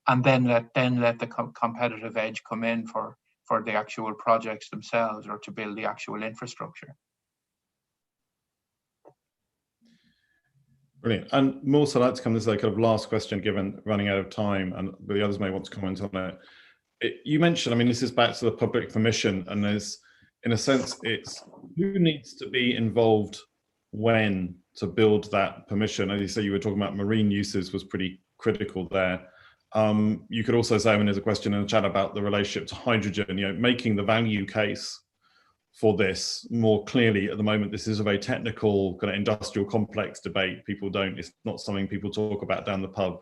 and then let the competitive edge come in for the actual projects themselves, or to build the actual infrastructure. Brilliant. And more so, I'd like to come to this kind of last question, given running out of time, and the others may want to comment on it. You mentioned, I mean, this is back to the public permission, and there's, in a sense, it's who needs to be involved when to build that permission. As you say, you were talking about marine uses was pretty critical there. You could also say, I mean, there's a question in the chat about the relationship to hydrogen, you know, making the value case for this more clearly. At the moment, this is a very technical kind of industrial complex debate. It's not something people talk about down the pub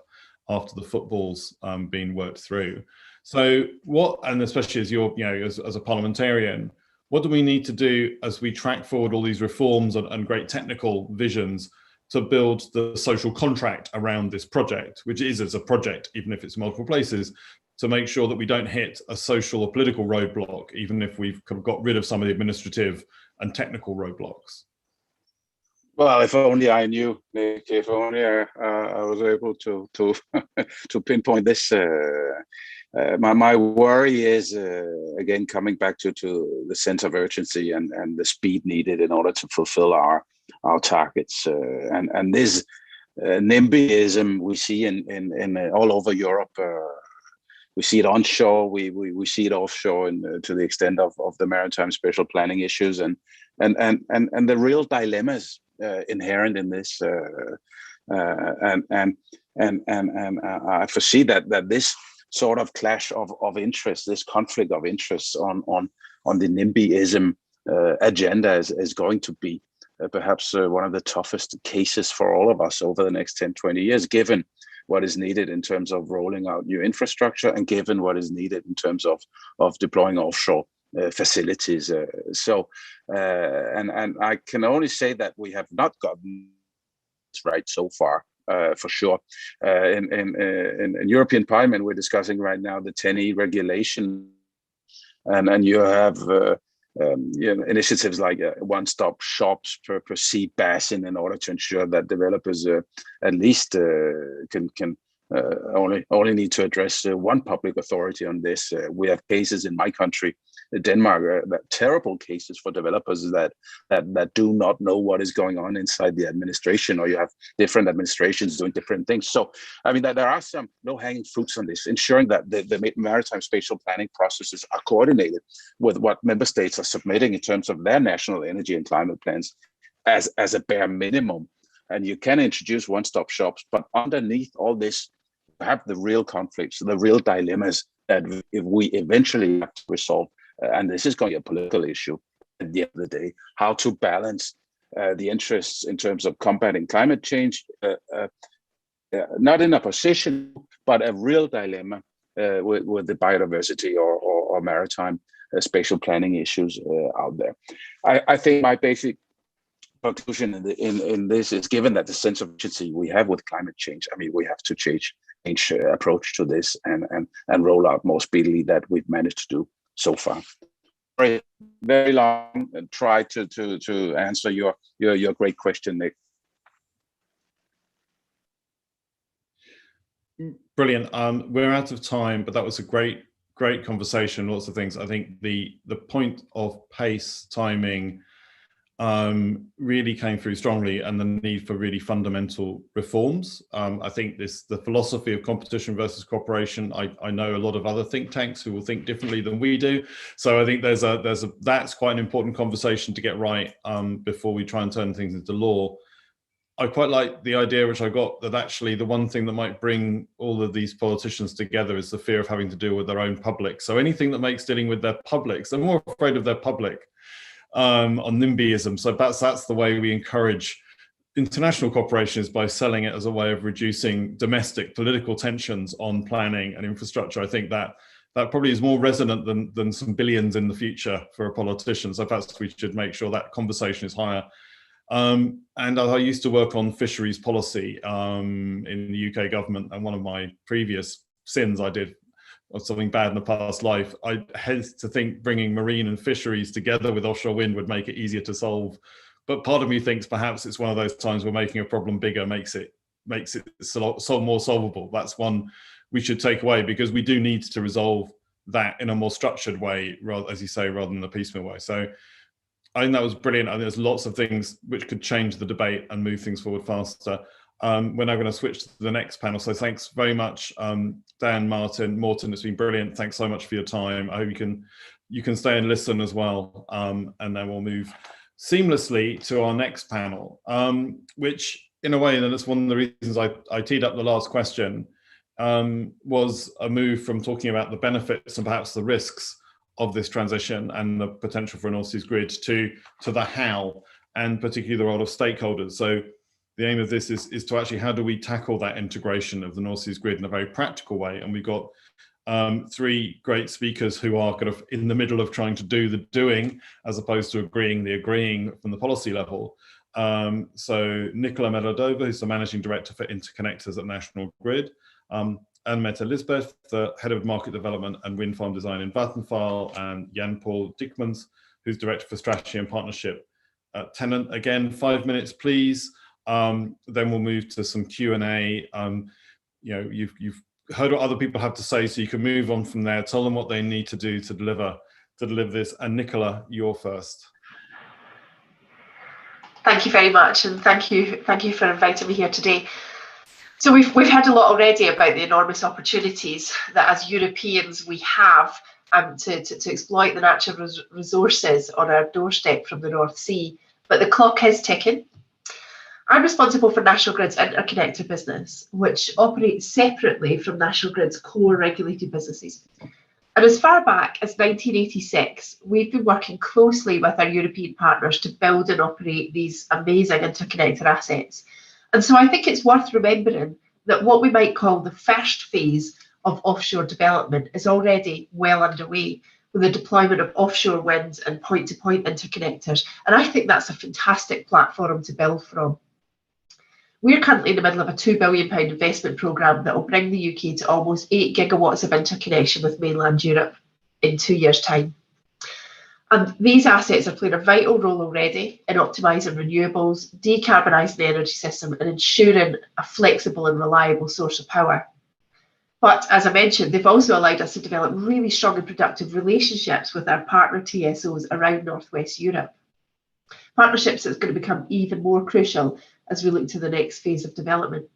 after the football's being worked through. So what, and especially as you're, you know, as a parliamentarian, what do we need to do as we track forward all these reforms and great technical visions to build the social contract around this project, which is as a project, even if it's multiple places, to make sure that we don't hit a social or political roadblock, even if we've got rid of some of the administrative and technical roadblocks? Well, if only I knew, Nick. If only I was able to to pinpoint this. My worry is again coming back to the sense of urgency and the speed needed in order to fulfill our targets, and this NIMBYism we see in all over Europe. We see it onshore. We see it offshore, and to the extent of the maritime special planning issues and the real dilemmas inherent in this. And I foresee that this sort of clash of interest, this conflict of interests on the NIMBYism agenda is going to be perhaps one of the toughest cases for all of us over the next 10, 20 years, given what is needed in terms of rolling out new infrastructure and given what is needed in terms of deploying offshore facilities. And I can only say that we have not gotten this right so far, for sure. In European Parliament, we're discussing right now the 10E regulation, and you have initiatives like one-stop shops per seat basin in order to ensure that developers at least can only need to address one public authority on this. We have cases in my country, Denmark, that terrible cases for developers that do not know what is going on inside the administration, or you have different administrations doing different things. So, I mean, there are some low-hanging fruits on this, ensuring that the maritime spatial planning processes are coordinated with what member states are submitting in terms of their national energy and climate plans as a bare minimum. And you can introduce one-stop shops, but underneath all this, you have the real conflicts, the real dilemmas that if we eventually have to resolve. And this is going to be a political issue at the end of the day, how to balance the interests in terms of combating climate change, not in a position, but a real dilemma with the biodiversity or maritime spatial planning issues out there. I think my basic conclusion in this is, given that the sense of urgency we have with climate change, I mean, we have to change approach to this and roll out more speedily that we've managed to do so far. Very, very long. Try to answer your great question, Nick. Brilliant. We're out of time, but that was a great conversation. Lots of things. I think the point of pace, timing, really came through strongly, and the need for really fundamental reforms. I think the philosophy of competition versus cooperation, I know a lot of other think tanks who will think differently than we do. So I think that's quite an important conversation to get right before we try and turn things into law. I quite like the idea, which I got, that actually the one thing that might bring all of these politicians together is the fear of having to deal with their own public. So anything that makes dealing with their publics, they're more afraid of their public. On NIMBYism. So that's the way we encourage international cooperation, is by selling it as a way of reducing domestic political tensions on planning and infrastructure. I think that probably is more resonant than some billions in the future for a politician. So perhaps we should make sure that conversation is higher. And I used to work on fisheries policy in the UK government, and one of my previous sins I did or something bad in a past life, I had to think bringing marine and fisheries together with offshore wind would make it easier to solve. But part of me thinks perhaps it's one of those times where making a problem bigger makes it more solvable. That's one we should take away, because we do need to resolve that in a more structured way, rather, as you say, rather than a piecemeal way. So I think that was brilliant. I think there's lots of things which could change the debate and move things forward faster. We're now going to switch to the next panel. So thanks very much, Dan, Martin, Morten. It's been brilliant. Thanks so much for your time. I hope you can stay and listen as well. And then we'll move seamlessly to our next panel, which in a way, and that's one of the reasons I teed up the last question, was a move from talking about the benefits and perhaps the risks of this transition and the potential for a North Sea's grid to the how, and particularly the role of stakeholders. So the aim of this is to actually, how do we tackle that integration of the North Sea's grid in a very practical way? And we've got three great speakers who are kind of in the middle of trying to do the doing as opposed to the agreeing from the policy level. So Nicola Meladova, who's the Managing Director for Interconnectors at National Grid, Anne-Mette Lisbeth, the Head of Market Development and Wind Farm Design in Vattenfall, and Jan-Paul Dickmans, who's Director for Strategy and Partnership at Tenant. Again, 5 minutes, please. Then we'll move to some Q&A. You've heard what other people have to say, so you can move on from there. Tell them what they need to do to deliver this. And Nicola, you're first. Thank you very much, and thank you for inviting me here today. So we've heard a lot already about the enormous opportunities that as Europeans we have to exploit the natural resources on our doorstep from the North Sea, but the clock is ticking. I'm responsible for National Grid's interconnector business, which operates separately from National Grid's core regulated businesses. And as far back as 1986, we've been working closely with our European partners to build and operate these amazing interconnector assets. And so I think it's worth remembering that what we might call the first phase of offshore development is already well underway, with the deployment of offshore wind and point-to-point interconnectors. And I think that's a fantastic platform to build from. We're currently in the middle of a £2 billion investment programme that will bring the UK to almost 8 gigawatts of interconnection with mainland Europe in 2 years' time. And these assets are playing a vital role already in optimising renewables, decarbonising the energy system and ensuring a flexible and reliable source of power. But as I mentioned, they've also allowed us to develop really strong and productive relationships with our partner TSOs around North West Europe. Partnerships that's going to become even more crucial as we look to the next phase of development.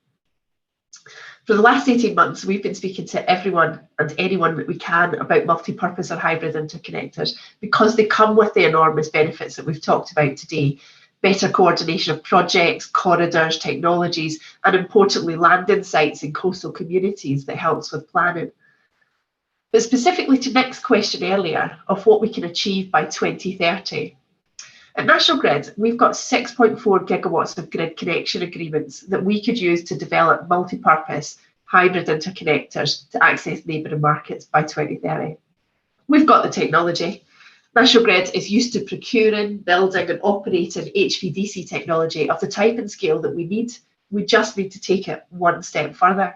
For the last 18 months, we've been speaking to everyone and anyone that we can about multi-purpose or hybrid interconnectors, because they come with the enormous benefits that we've talked about today: better coordination of projects, corridors, technologies, and importantly, landing sites in coastal communities that helps with planning. But specifically to Nick's question earlier of what we can achieve by 2030, at National Grid, we've got 6.4 gigawatts of grid connection agreements that we could use to develop multi-purpose hybrid interconnectors to access neighbouring markets by 2030. We've got the technology. National Grid is used to procuring, building and operating HVDC technology of the type and scale that we need. We just need to take it one step further.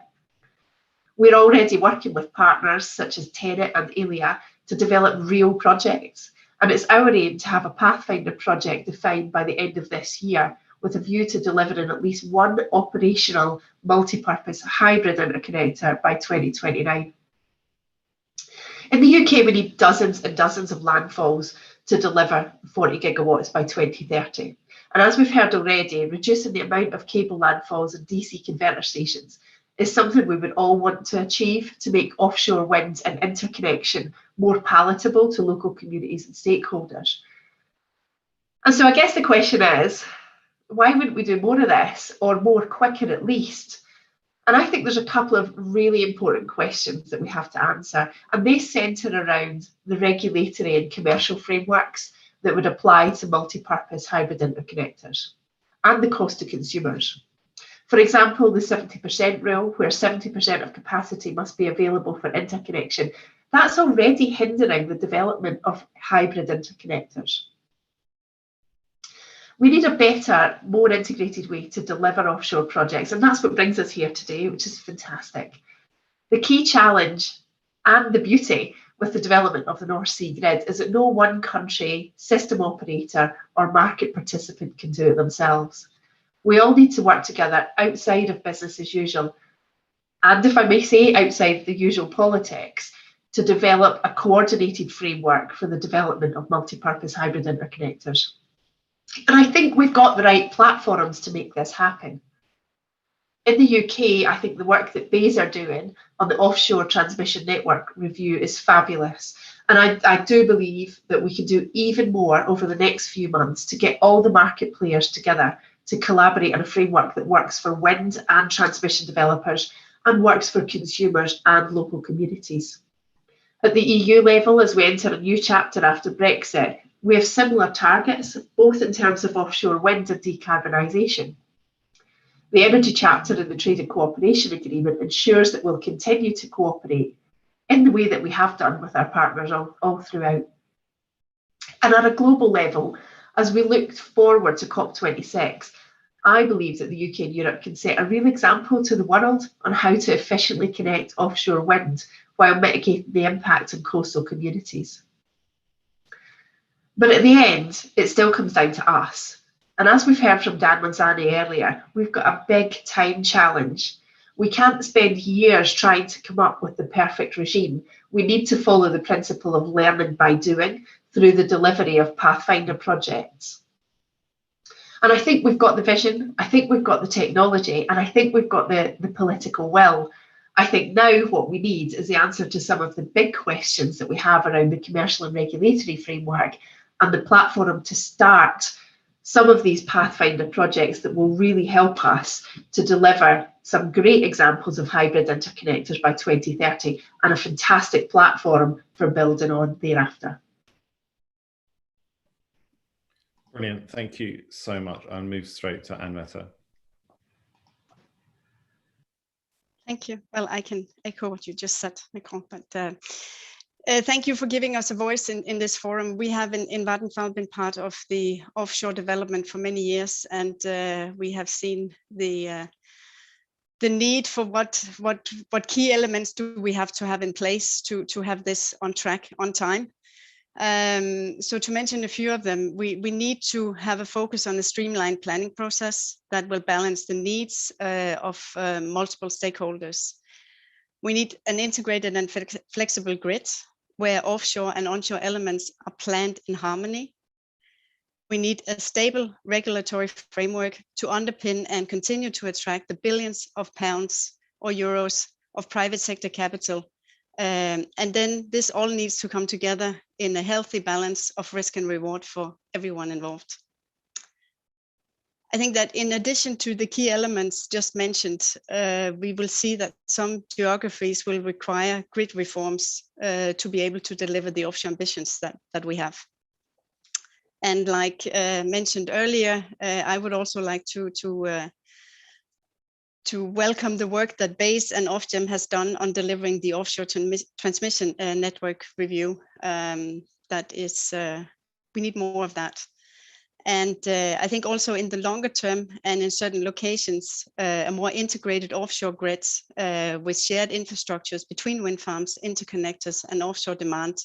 We're already working with partners such as Tenant and LCAW to develop real projects. And it's our aim to have a Pathfinder project defined by the end of this year, with a view to delivering at least one operational multi-purpose hybrid interconnector by 2029. In the UK, we need dozens and dozens of landfalls to deliver 40 gigawatts by 2030. And as we've heard already, reducing the amount of cable landfalls and DC converter stations is something we would all want to achieve to make offshore wind and interconnection more palatable to local communities and stakeholders. And so I guess the question is, why wouldn't we do more of this, or more quicker at least? And I think there's a couple of really important questions that we have to answer, and they centre around the regulatory and commercial frameworks that would apply to multi-purpose hybrid interconnectors and the cost to consumers. For example, the 70% rule, where 70% of capacity must be available for interconnection, that's already hindering the development of hybrid interconnectors. We need a better, more integrated way to deliver offshore projects, and that's what brings us here today, which is fantastic. The key challenge and the beauty with the development of the North Sea grid is that no one country, system operator or market participant can do it themselves. We all need to work together outside of business as usual, and if I may say, outside the usual politics, to develop a coordinated framework for the development of multi-purpose hybrid interconnectors. And I think we've got the right platforms to make this happen. In the UK, I think the work that BEIS are doing on the offshore transmission network review is fabulous. And I do believe that we can do even more over the next few months to get all the market players together to collaborate on a framework that works for wind and transmission developers and works for consumers and local communities. At the EU level, as we enter a new chapter after Brexit, we have similar targets, both in terms of offshore wind and decarbonisation. The Energy Chapter in the Trade and Cooperation Agreement ensures that we'll continue to cooperate in the way that we have done with our partners all throughout. And at a global level, as we look forward to COP26, I believe that the UK and Europe can set a real example to the world on how to efficiently connect offshore wind while mitigating the impact on coastal communities. But at the end, it still comes down to us. And as we've heard from Dan Manzani earlier, we've got a big time challenge. We can't spend years trying to come up with the perfect regime. We need to follow the principle of learning by doing through the delivery of Pathfinder projects. And I think we've got the vision, I think we've got the technology, and I think we've got the political will. I think now what we need is the answer to some of the big questions that we have around the commercial and regulatory framework and the platform to start some of these Pathfinder projects that will really help us to deliver some great examples of hybrid interconnectors by 2030 and a fantastic platform for building on thereafter. Brilliant. Thank you so much. I'll move straight to Anne-Mette. Thank you. Well, I can echo what you just said, Nicole, but thank you for giving us a voice in this forum. We have in Vattenfall been part of the offshore development for many years, and we have seen the need for what key elements do we have to have in place to have this on track, on time. So to mention a few of them, we need to have a focus on the streamlined planning process that will balance the needs of multiple stakeholders. We need an integrated and flexible grid where offshore and onshore elements are planned in harmony. We need a stable regulatory framework to underpin and continue to attract the billions of pounds or euros of private sector capital. And then this all needs to come together in a healthy balance of risk and reward for everyone involved. I think that in addition to the key elements just mentioned, we will see that some geographies will require grid reforms to be able to deliver the offshore ambitions that we have. And like mentioned earlier, I would also like to welcome the work that BEIS and Ofgem has done on delivering the offshore transmission network review. That is, we need more of that. And I think also in the longer term and in certain locations, a more integrated offshore grid with shared infrastructures between wind farms, interconnectors and offshore demand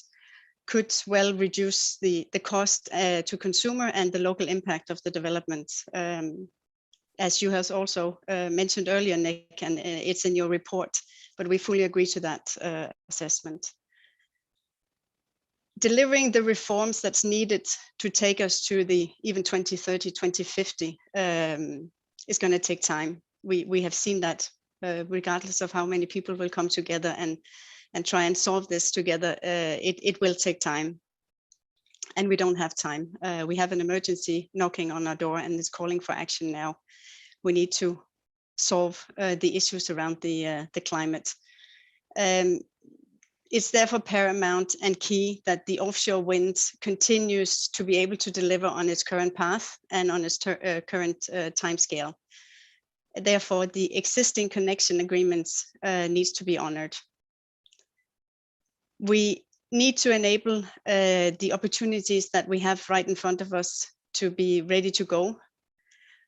could well reduce the cost to consumer and the local impact of the development. As you have also mentioned earlier, Nick, and it's in your report, but we fully agree to that assessment. Delivering the reforms that's needed to take us to the even 2030, 2050 is going to take time. We have seen that regardless of how many people will come together and try and solve this together, it will take time. And we don't have time. We have an emergency knocking on our door and it's calling for action now. We need to solve the issues around the climate. It's therefore paramount and key that the offshore wind continues to be able to deliver on its current path and on its current timescale. Therefore, the existing connection agreements needs to be honored. We need to enable the opportunities that we have right in front of us to be ready to go.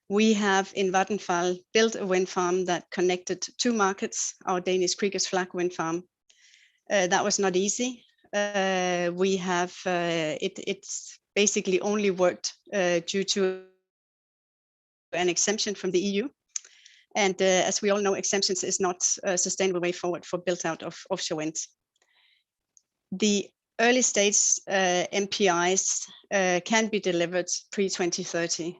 We have in Vattenfall built a wind farm that connected two markets, our Danish Kriegers Flak wind farm. That was not easy. We have, it's basically only worked due to an exemption from the EU. And as we all know, exemptions is not a sustainable way forward for build out of offshore wind. The early stage MPIs can be delivered pre-2030.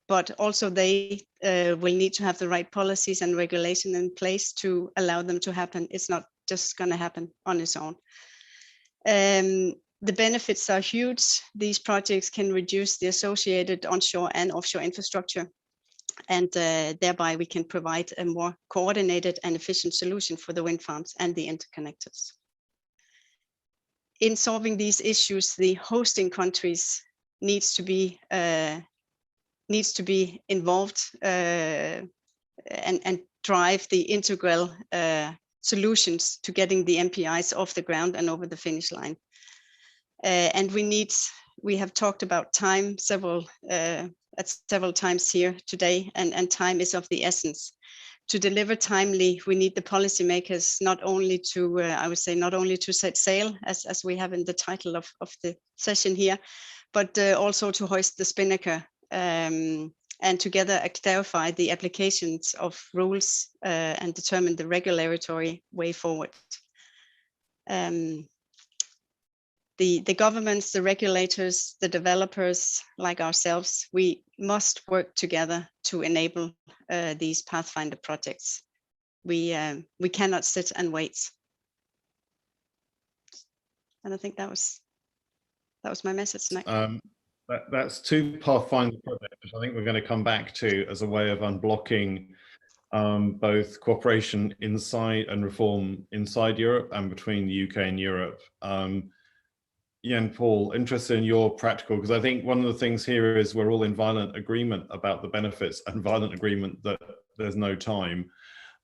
but also they will need to have the right policies and regulation in place to allow them to happen. It's not just going to happen on its own. The benefits are huge. These projects can reduce the associated onshore and offshore infrastructure, and thereby we can provide a more coordinated and efficient solution for the wind farms and the interconnectors. In solving these issues, the hosting countries needs to be involved and drive the integral solutions to getting the MPIs off the ground and over the finish line. And we have talked about time several times here today, and time is of the essence. To deliver timely, we need the policymakers not only to, I would say, not only to set sail, as we have in the title of the session here, but also to hoist the spinnaker and together clarify the applications of rules and determine the regulatory way forward. The governments, the regulators, the developers like ourselves, we must work together to enable these Pathfinder projects. We cannot sit and wait. And I think that was my message, Nick. That's two Pathfinder projects, which I think we're going to come back to as a way of unblocking both cooperation inside and reform inside Europe and between the UK and Europe. Jan Paul, interested in your practical, because I think one of the things here is we're all in violent agreement about the benefits and violent agreement that there's no time.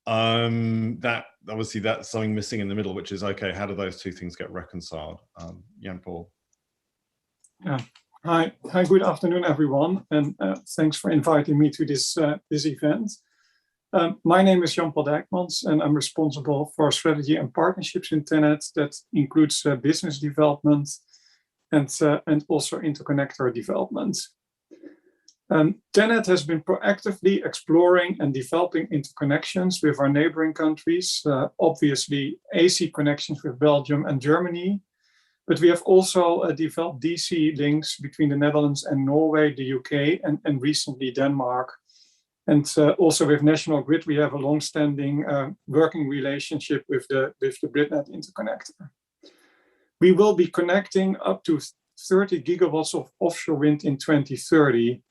That obviously that's something missing in the middle, which is, okay, how do those two things get reconciled? Jan Paul. Yeah. Hi, good afternoon, everyone, and thanks for inviting me to this event. My name is Jan Paul Dijkmans, and I'm responsible for strategy and partnerships in TenneT. That includes business development and also interconnector development. TenneT has been proactively exploring and developing interconnections with our neighboring countries, obviously AC connections with Belgium and Germany, but we have also developed DC links between the Netherlands and Norway, the UK, and recently Denmark. And also with National Grid, we have a long-standing working relationship with the BritNed interconnector. We will be connecting up to 30 gigawatts of offshore wind in 2030.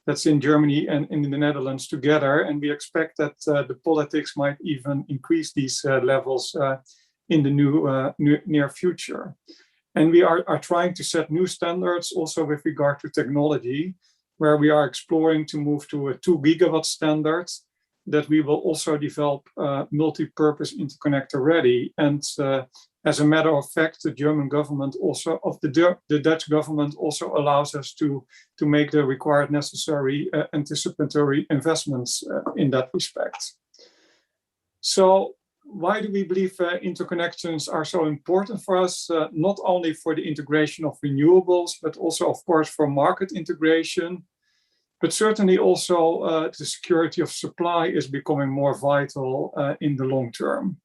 That's in Germany and in the Netherlands together. And we expect that the politics might even increase these levels in the near future. And we are trying to set new standards also with regard to technology, where we are exploring to move to a 2 gigawatt standard that we will also develop multi-purpose interconnector ready. And as a matter of fact, the German government also, the Dutch government also allows us to make the required necessary anticipatory investments in that respect. So why do we believe interconnections are so important for us? Not only for the integration of renewables, but also, of course, for market integration. But certainly also the security of supply is becoming more vital in the long term.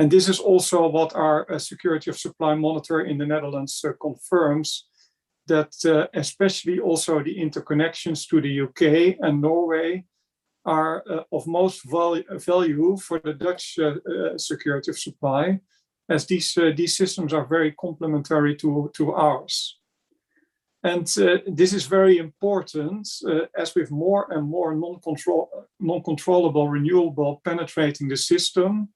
And this is also what our security of supply monitor in the Netherlands confirms, that especially also the interconnections to the UK and Norway are of most value for the Dutch security of supply, as these systems are very complementary to ours. And this is very important as with more and more non-controllable renewable penetrating the system.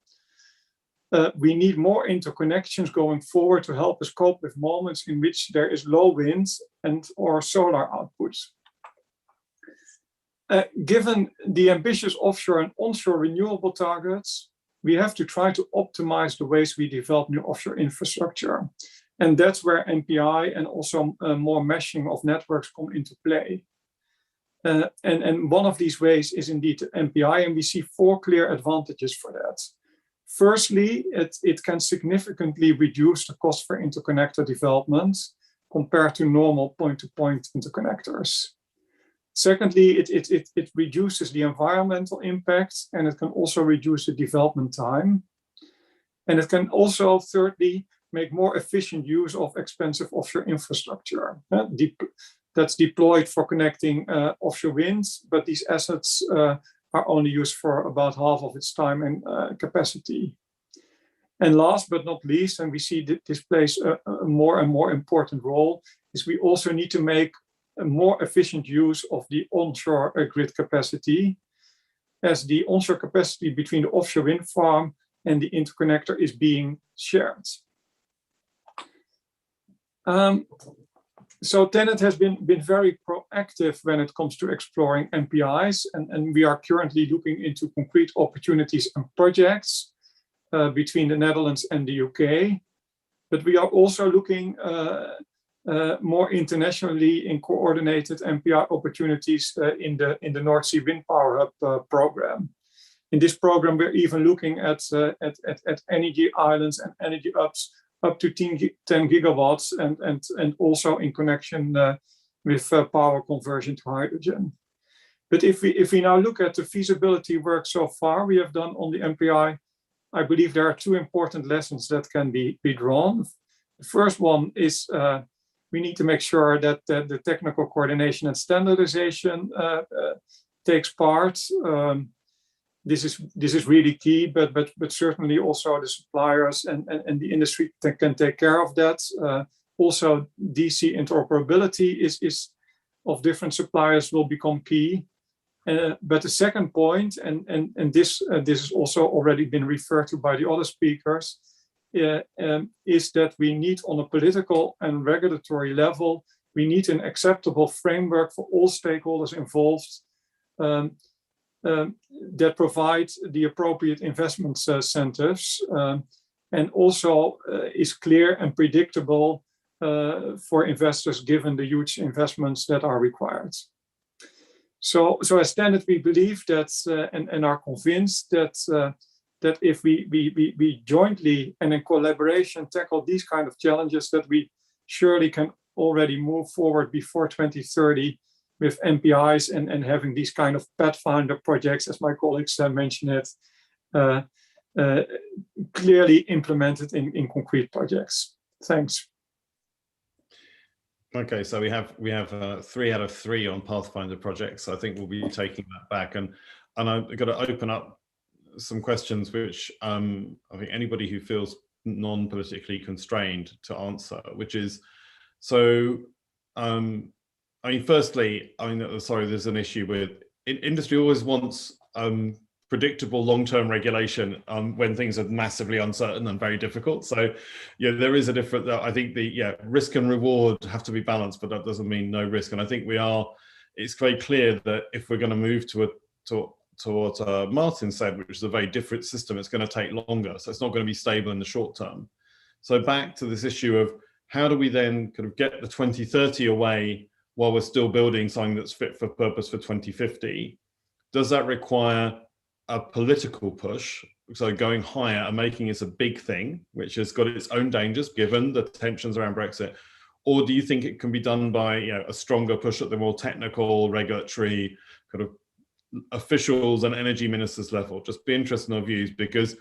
We need more interconnections going forward to help us cope with moments in which there is low wind and or solar output. Given the ambitious offshore and onshore renewable targets, we have to try to optimize the ways we develop new offshore infrastructure. And that's where MPI and also more meshing of networks come into play. And one of these ways is indeed MPI, and we see 4 clear advantages for that. Firstly, it can significantly reduce the cost for interconnector development compared to normal point-to-point interconnectors. Secondly, it reduces the environmental impact, and it can also reduce the development time. And it can also, thirdly, make more efficient use of expensive offshore infrastructure. that's deployed for connecting offshore wind, but these assets are only used for about half of its time and capacity. And last but not least, and we see that this plays a more and more important role, is we also need to make a more efficient use of the onshore grid capacity, as the onshore capacity between the offshore wind farm and the interconnector is being shared. So TenneT has been very proactive when it comes to exploring MPIs, and we are currently looking into concrete opportunities and projects between the Netherlands and the UK. But we are also looking more internationally in coordinated MPI opportunities in the North Sea Wind Power Hub program. In this program, we're even looking at energy islands and energy hubs up to 10 gigawatts, and also in connection with power conversion to hydrogen. But if we now look at the feasibility work so far we have done on the MPI, I believe there are two important lessons that can be drawn. The first one is we need to make sure that the technical coordination and standardization takes part. This is really key, but certainly also the suppliers and the industry can take care of that. Also, DC interoperability is of different suppliers will become key. But the second point, and this has also already been referred to by the other speakers, is that we need, on a political and regulatory level, we need an acceptable framework for all stakeholders involved that provide the appropriate investment incentives, and also is clear and predictable for investors given the huge investments that are required. So as TenneT, we believe that and are convinced that if we jointly and in collaboration tackle these kind of challenges, that we surely can already move forward before 2030 with MPIs and having these kind of pathfinder projects, as my colleagues mentioned it, clearly implemented in concrete projects. Thanks. Okay, so we have 3 out of 3 on Pathfinder projects. I think we'll be taking that back, and I've got to open up some questions which I think anybody who feels non-politically constrained to answer, which is, so I mean, firstly, there's an issue with industry always wants predictable long-term regulation when things are massively uncertain and very difficult. So yeah, there is a different, I think risk and reward have to be balanced, but that doesn't mean no risk. And I think it's very clear that if we're going to move to what Martin said, which is a very different system, it's going to take longer. So it's not going to be stable in the short term. So back to this issue of how do we then kind of get the 2030 away while we're still building something that's fit for purpose for 2050? Does that require a political push, so going higher and making it a big thing, which has got its own dangers given the tensions around Brexit? Or do you think it can be done by a stronger push at the more technical, regulatory kind of officials and energy ministers level? Just be interested in our views, because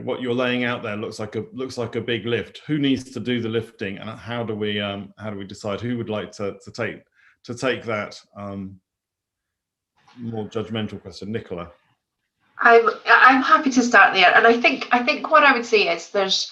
what you're laying out there looks like a big lift. Who needs to do the lifting, and how do we decide who would like to take that more judgmental question? Nicola. I'm happy to start there, and I think what I would say is there's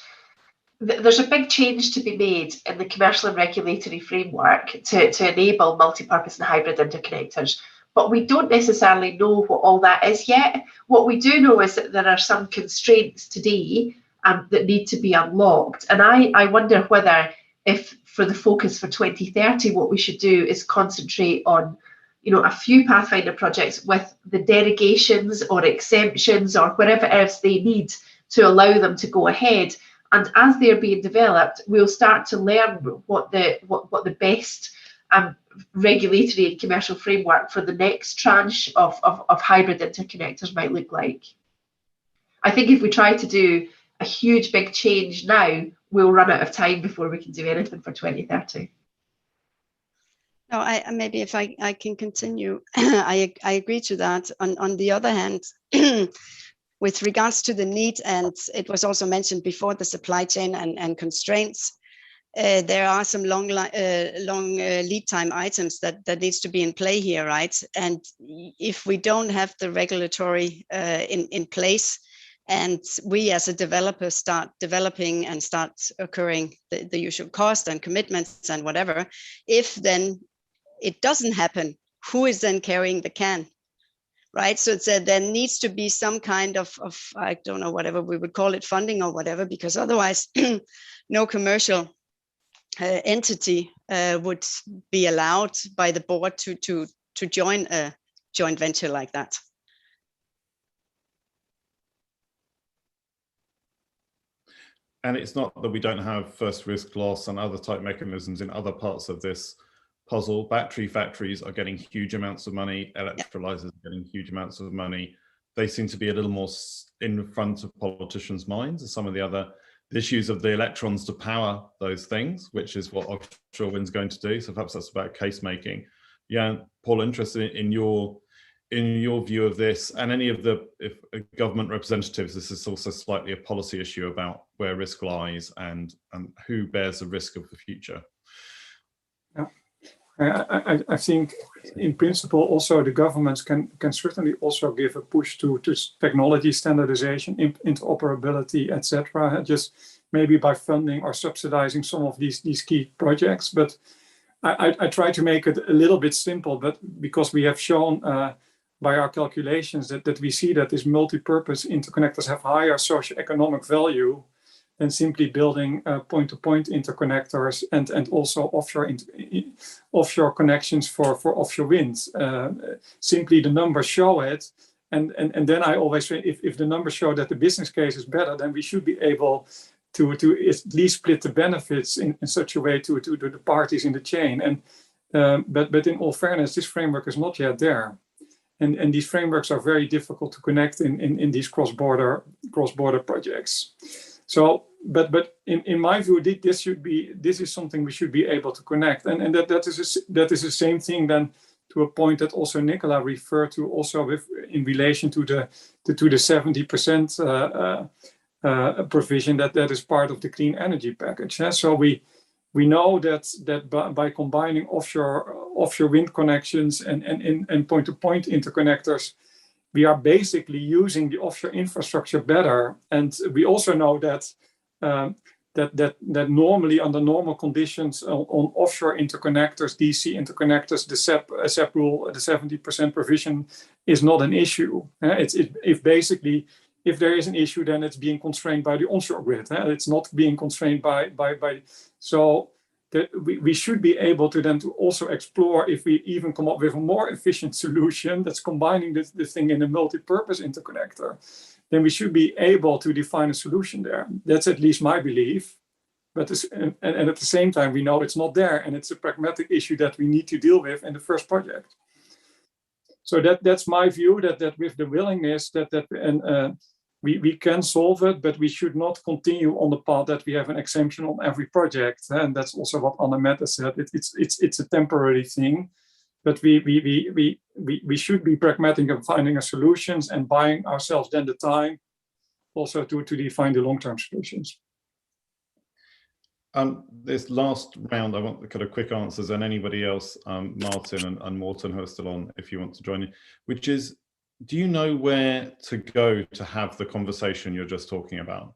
a big change to be made in the commercial and regulatory framework to enable multi-purpose and hybrid interconnectors. But we don't necessarily know what all that is yet. What we do know is that there are some constraints today that need to be unlocked. And I wonder whether, if for the focus for 2030, what we should do is concentrate on a few Pathfinder projects with the derogations or exemptions or whatever else they need to allow them to go ahead. And as they're being developed, we'll start to learn what the best regulatory and commercial framework for the next tranche of hybrid interconnectors might look like. I think if we try to do a huge big change now, we'll run out of time before we can do anything for 2030. No, maybe if I can continue, I agree to that. On the other hand, with regards to the need, and it was also mentioned before, the supply chain and constraints, there are some long lead time items that needs to be in play here, right? And if we don't have the regulatory in place, and we as a developer start developing and start occurring the usual cost and commitments and whatever, if then it doesn't happen, who is then carrying the can? Right, so it's there needs to be some kind of I don't know, whatever we would call it, funding or whatever, because otherwise no commercial entity would be allowed by the board to join a joint venture like that. And it's not that we don't have first risk loss and other type mechanisms in other parts of this puzzle. Battery factories are getting huge amounts of money. Electrolyzers are getting huge amounts of money. They seem to be a little more in front of politicians' minds as some of the other issues of the electrons to power those things, which is what offshore wind's going to do. So perhaps that's about case making. Yeah, Paul, interested in your view of this, and any of the government representatives. This is also slightly a policy issue about where risk lies and who bears the risk of the future. Yeah. I think in principle also the governments can certainly also give a push to technology standardization, interoperability, etc. Just maybe by funding or subsidizing some of these key projects. But I try to make it a little bit simple, but because we have shown by our calculations that we see that these multi-purpose interconnectors have higher socioeconomic value than simply building point-to-point interconnectors and also offshore connections for offshore wind. Simply the numbers show it, and then I always say if the numbers show that the business case is better, then we should be able to at least split the benefits in such a way to the parties in the chain. And but in all fairness, this framework is not yet there. And these frameworks are very difficult to connect in these cross-border projects. So, but in my view, this is something we should be able to connect, and that is the same thing then to a point that also Nicola referred to also in relation to the 70% provision that is part of the clean energy package. So we know that by combining offshore wind connections and point-to-point interconnectors, we are basically using the offshore infrastructure better. And we also know that normally under normal conditions on offshore interconnectors, DC interconnectors, the SEP rule, the 70% provision is not an issue. If there is an issue, then it's being constrained by the onshore grid. It's not being constrained by so that we should be able to then to also explore if we even come up with a more efficient solution that's combining this thing in a multi-purpose interconnector, then we should be able to define a solution there. That's at least my belief. But and at the same time, we know it's not there, and it's a pragmatic issue that we need to deal with in the first project. So that's my view, that with the willingness we can solve it, but we should not continue on the path that we have an exemption on every project. And that's also what Annemette said. It's a temporary thing, but we should be pragmatic in finding a solutions and buying ourselves then the time also to define the long-term solutions. This last round, I want the kind of quick answers, and anybody else, Martin and Morten, who are still on, if you want to join in, which is, do you know where to go to have the conversation you're just talking about?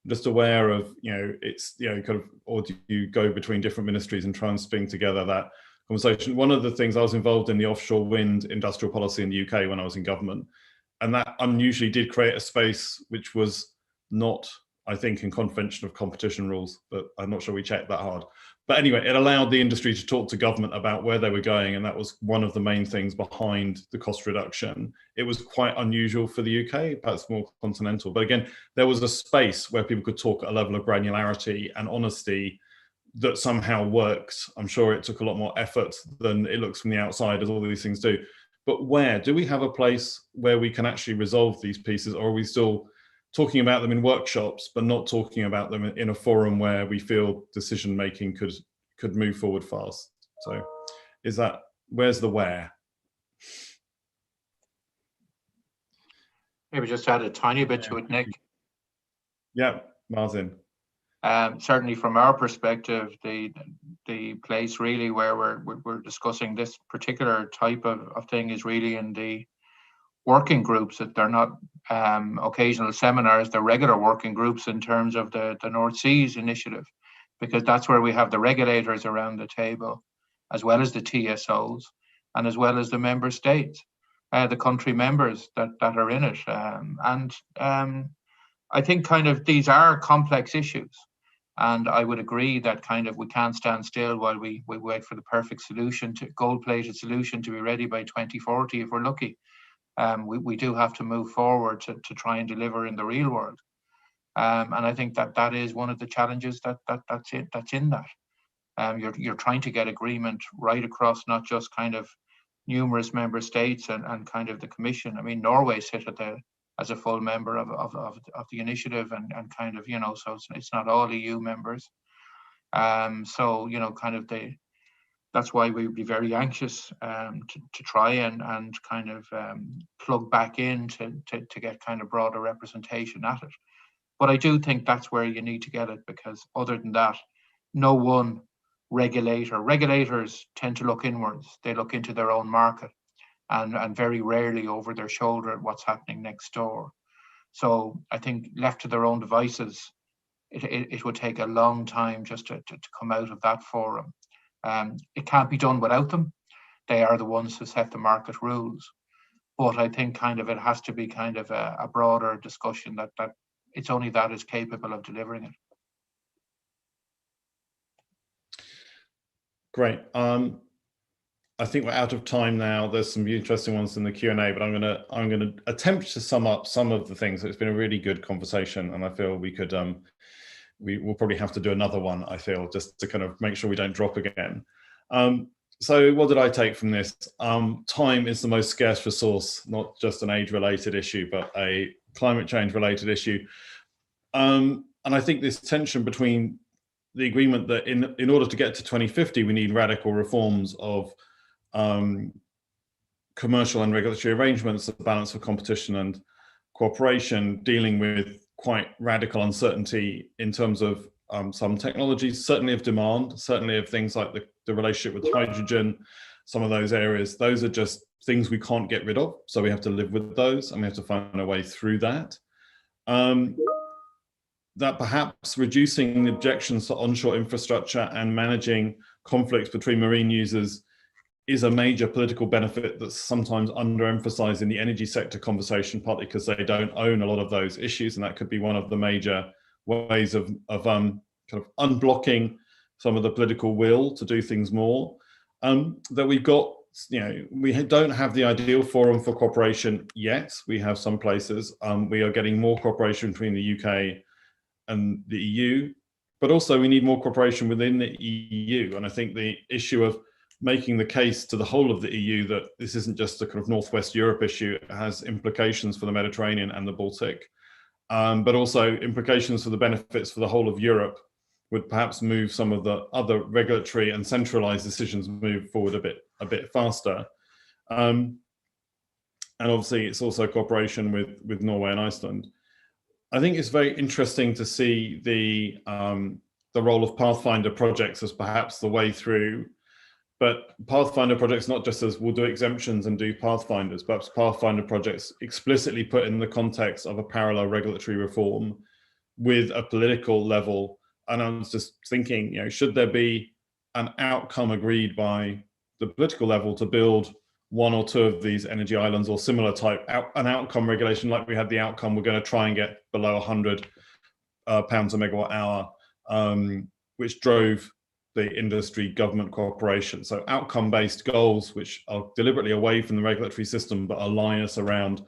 I'm just aware of, it's, kind of, or do you go between different ministries and try and string together that conversation? One of the things, I was involved in the offshore wind industrial policy in the UK when I was in government, and that unusually did create a space which was not, I think, in contravention of competition rules, but I'm not sure we checked that hard. But anyway, it allowed the industry to talk to government about where they were going, and that was one of the main things behind the cost reduction. It was quite unusual for the UK, perhaps more continental. But again, there was a space where people could talk at a level of granularity and honesty that somehow worked. I'm sure it took a lot more effort than it looks from the outside, as all these things do. But where? Do we have a place where we can actually resolve these pieces, or are we still talking about them in workshops, but not talking about them in a forum where we feel decision making could move forward fast? So where's the where? Maybe just add a tiny bit to it, Nick. Yeah, Martin. Certainly from our perspective, the place really where we're discussing this particular type of thing is really in the working groups. That they're not occasional seminars, they're regular working groups in terms of the North Seas initiative, because that's where we have the regulators around the table, as well as the TSOs, and as well as the member states, the country members that are in it. I think kind of these are complex issues. And I would agree that kind of we can't stand still while we wait for the perfect solution, gold-plated solution to be ready by 2040 if we're lucky. We do have to move forward to try and deliver in the real world. And I think that is one of the challenges that's in that. You're trying to get agreement right across, not just kind of numerous member states and kind of the Commission. I mean, Norway sit as a full member of the initiative and kind of, you know, so it's not all EU members. So, you know, kind of that's why we'd be very anxious to try and kind of plug back in to get kind of broader representation at it. But I do think that's where you need to get it, because other than that, no one regulators tend to look inwards. They look into their own market and very rarely over their shoulder at what's happening next door. So I think left to their own devices, it would take a long time just to come out of that forum. It can't be done without them. They are the ones who set the market rules. But I think kind of it has to be kind of a broader discussion that it's only that is capable of delivering it. Great. I think we're out of time now. There's some interesting ones in the Q&A, but I'm gonna attempt to sum up some of the things. It's been a really good conversation, and I feel we could we will probably have to do another one, I feel, just to kind of make sure we don't drop again. So what did I take from this? Time is the most scarce resource, not just an age-related issue, but a climate change-related issue. And I think this tension between the agreement that in order to get to 2050, we need radical reforms of commercial and regulatory arrangements, the balance of competition and cooperation, dealing with quite radical uncertainty in terms of some technologies, certainly of demand, certainly of things like the relationship with hydrogen, some of those areas. Those are just things we can't get rid of. So we have to live with those, and we have to find a way through that. That perhaps reducing the objections to onshore infrastructure and managing conflicts between marine users is a major political benefit that's sometimes underemphasized in the energy sector conversation, partly because they don't own a lot of those issues, and that could be one of the major ways of kind of unblocking some of the political will to do things more. That we've got, you know, we don't have the ideal forum for cooperation yet. We have some places. We are getting more cooperation between the UK and the EU, but also we need more cooperation within the EU. And I think the issue of making the case to the whole of the EU that this isn't just a kind of Northwest Europe issue, it has implications for the Mediterranean and the Baltic, but also implications for the benefits for the whole of Europe, would perhaps move some of the other regulatory and centralized decisions move forward a bit faster. And obviously it's also cooperation with Norway and Iceland. I think it's very interesting to see the role of Pathfinder projects as perhaps the way through. But Pathfinder projects, not just as we'll do exemptions and do Pathfinders, but Pathfinder projects explicitly put in the context of a parallel regulatory reform with a political level. And I was just thinking, you know, should there be an outcome agreed by the political level to build one or two of these energy islands or similar type, an outcome regulation like we had the outcome, we're going to try and get below 100 pounds a megawatt hour, which drove the industry government cooperation. So outcome-based goals, which are deliberately away from the regulatory system, but align us around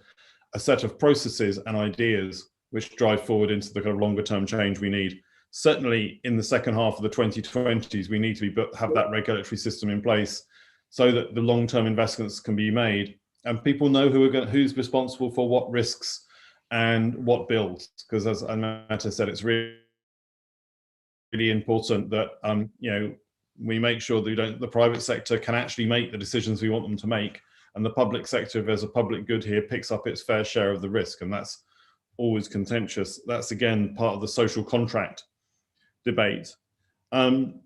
a set of processes and ideas which drive forward into the kind of longer term change we need. Certainly in the second half of the 2020s, we need to have that regulatory system in place so that the long-term investments can be made and people know who's responsible for what risks and what bills. Because as Anna said, it's really important that you know, we make sure that the private sector can actually make the decisions we want them to make, and the public sector, if there's a public good here, picks up its fair share of the risk, and that's always contentious. That's again part of the social contract debate. And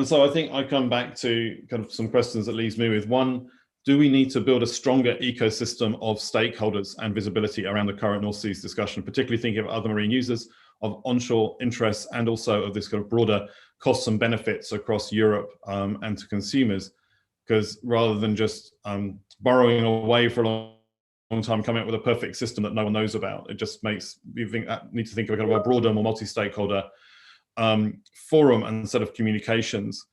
so I think I come back to kind of some questions that leaves me with. One, do we need to build a stronger ecosystem of stakeholders and visibility around the current North Seas discussion, particularly thinking of other marine users, of onshore interests, and also of this kind of broader costs and benefits across Europe and to consumers? Because rather than just borrowing away for a long time, coming up with a perfect system that no one knows about, it just makes you think that need to think of a kind of a broader, more multi-stakeholder forum and set of communications,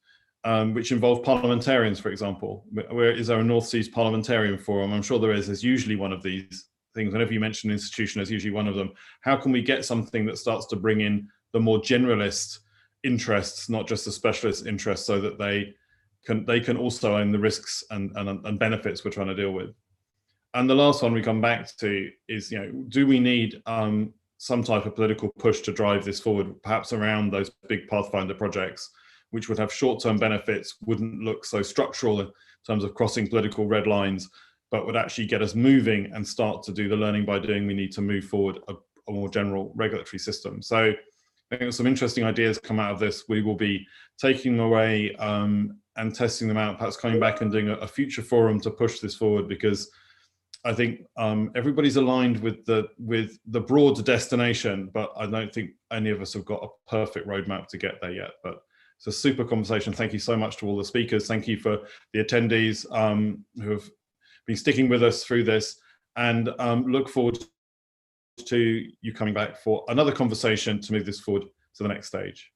which involve parliamentarians, for example. Where is there a North Seas parliamentarian forum? I'm sure there is. There's usually one of these things. Whenever you mention an institution, there's usually one of them. How can we get something that starts to bring in the more generalist interests, not just the specialist interests, so that they can also own the risks and benefits we're trying to deal with? And the last one we come back to is, do we need some type of political push to drive this forward, perhaps around those big Pathfinder projects, which would have short-term benefits, wouldn't look so structural in terms of crossing political red lines, but would actually get us moving and start to do the learning by doing we need to move forward a more general regulatory system. So I think there's some interesting ideas come out of this. We will be taking them away and testing them out, perhaps coming back and doing a future forum to push this forward, because I think everybody's aligned with the broad destination, but I don't think any of us have got a perfect roadmap to get there yet. But it's a super conversation. Thank you so much to all the speakers. Thank you for the attendees who have been sticking with us through this, and look forward to you coming back for another conversation to move this forward to the next stage.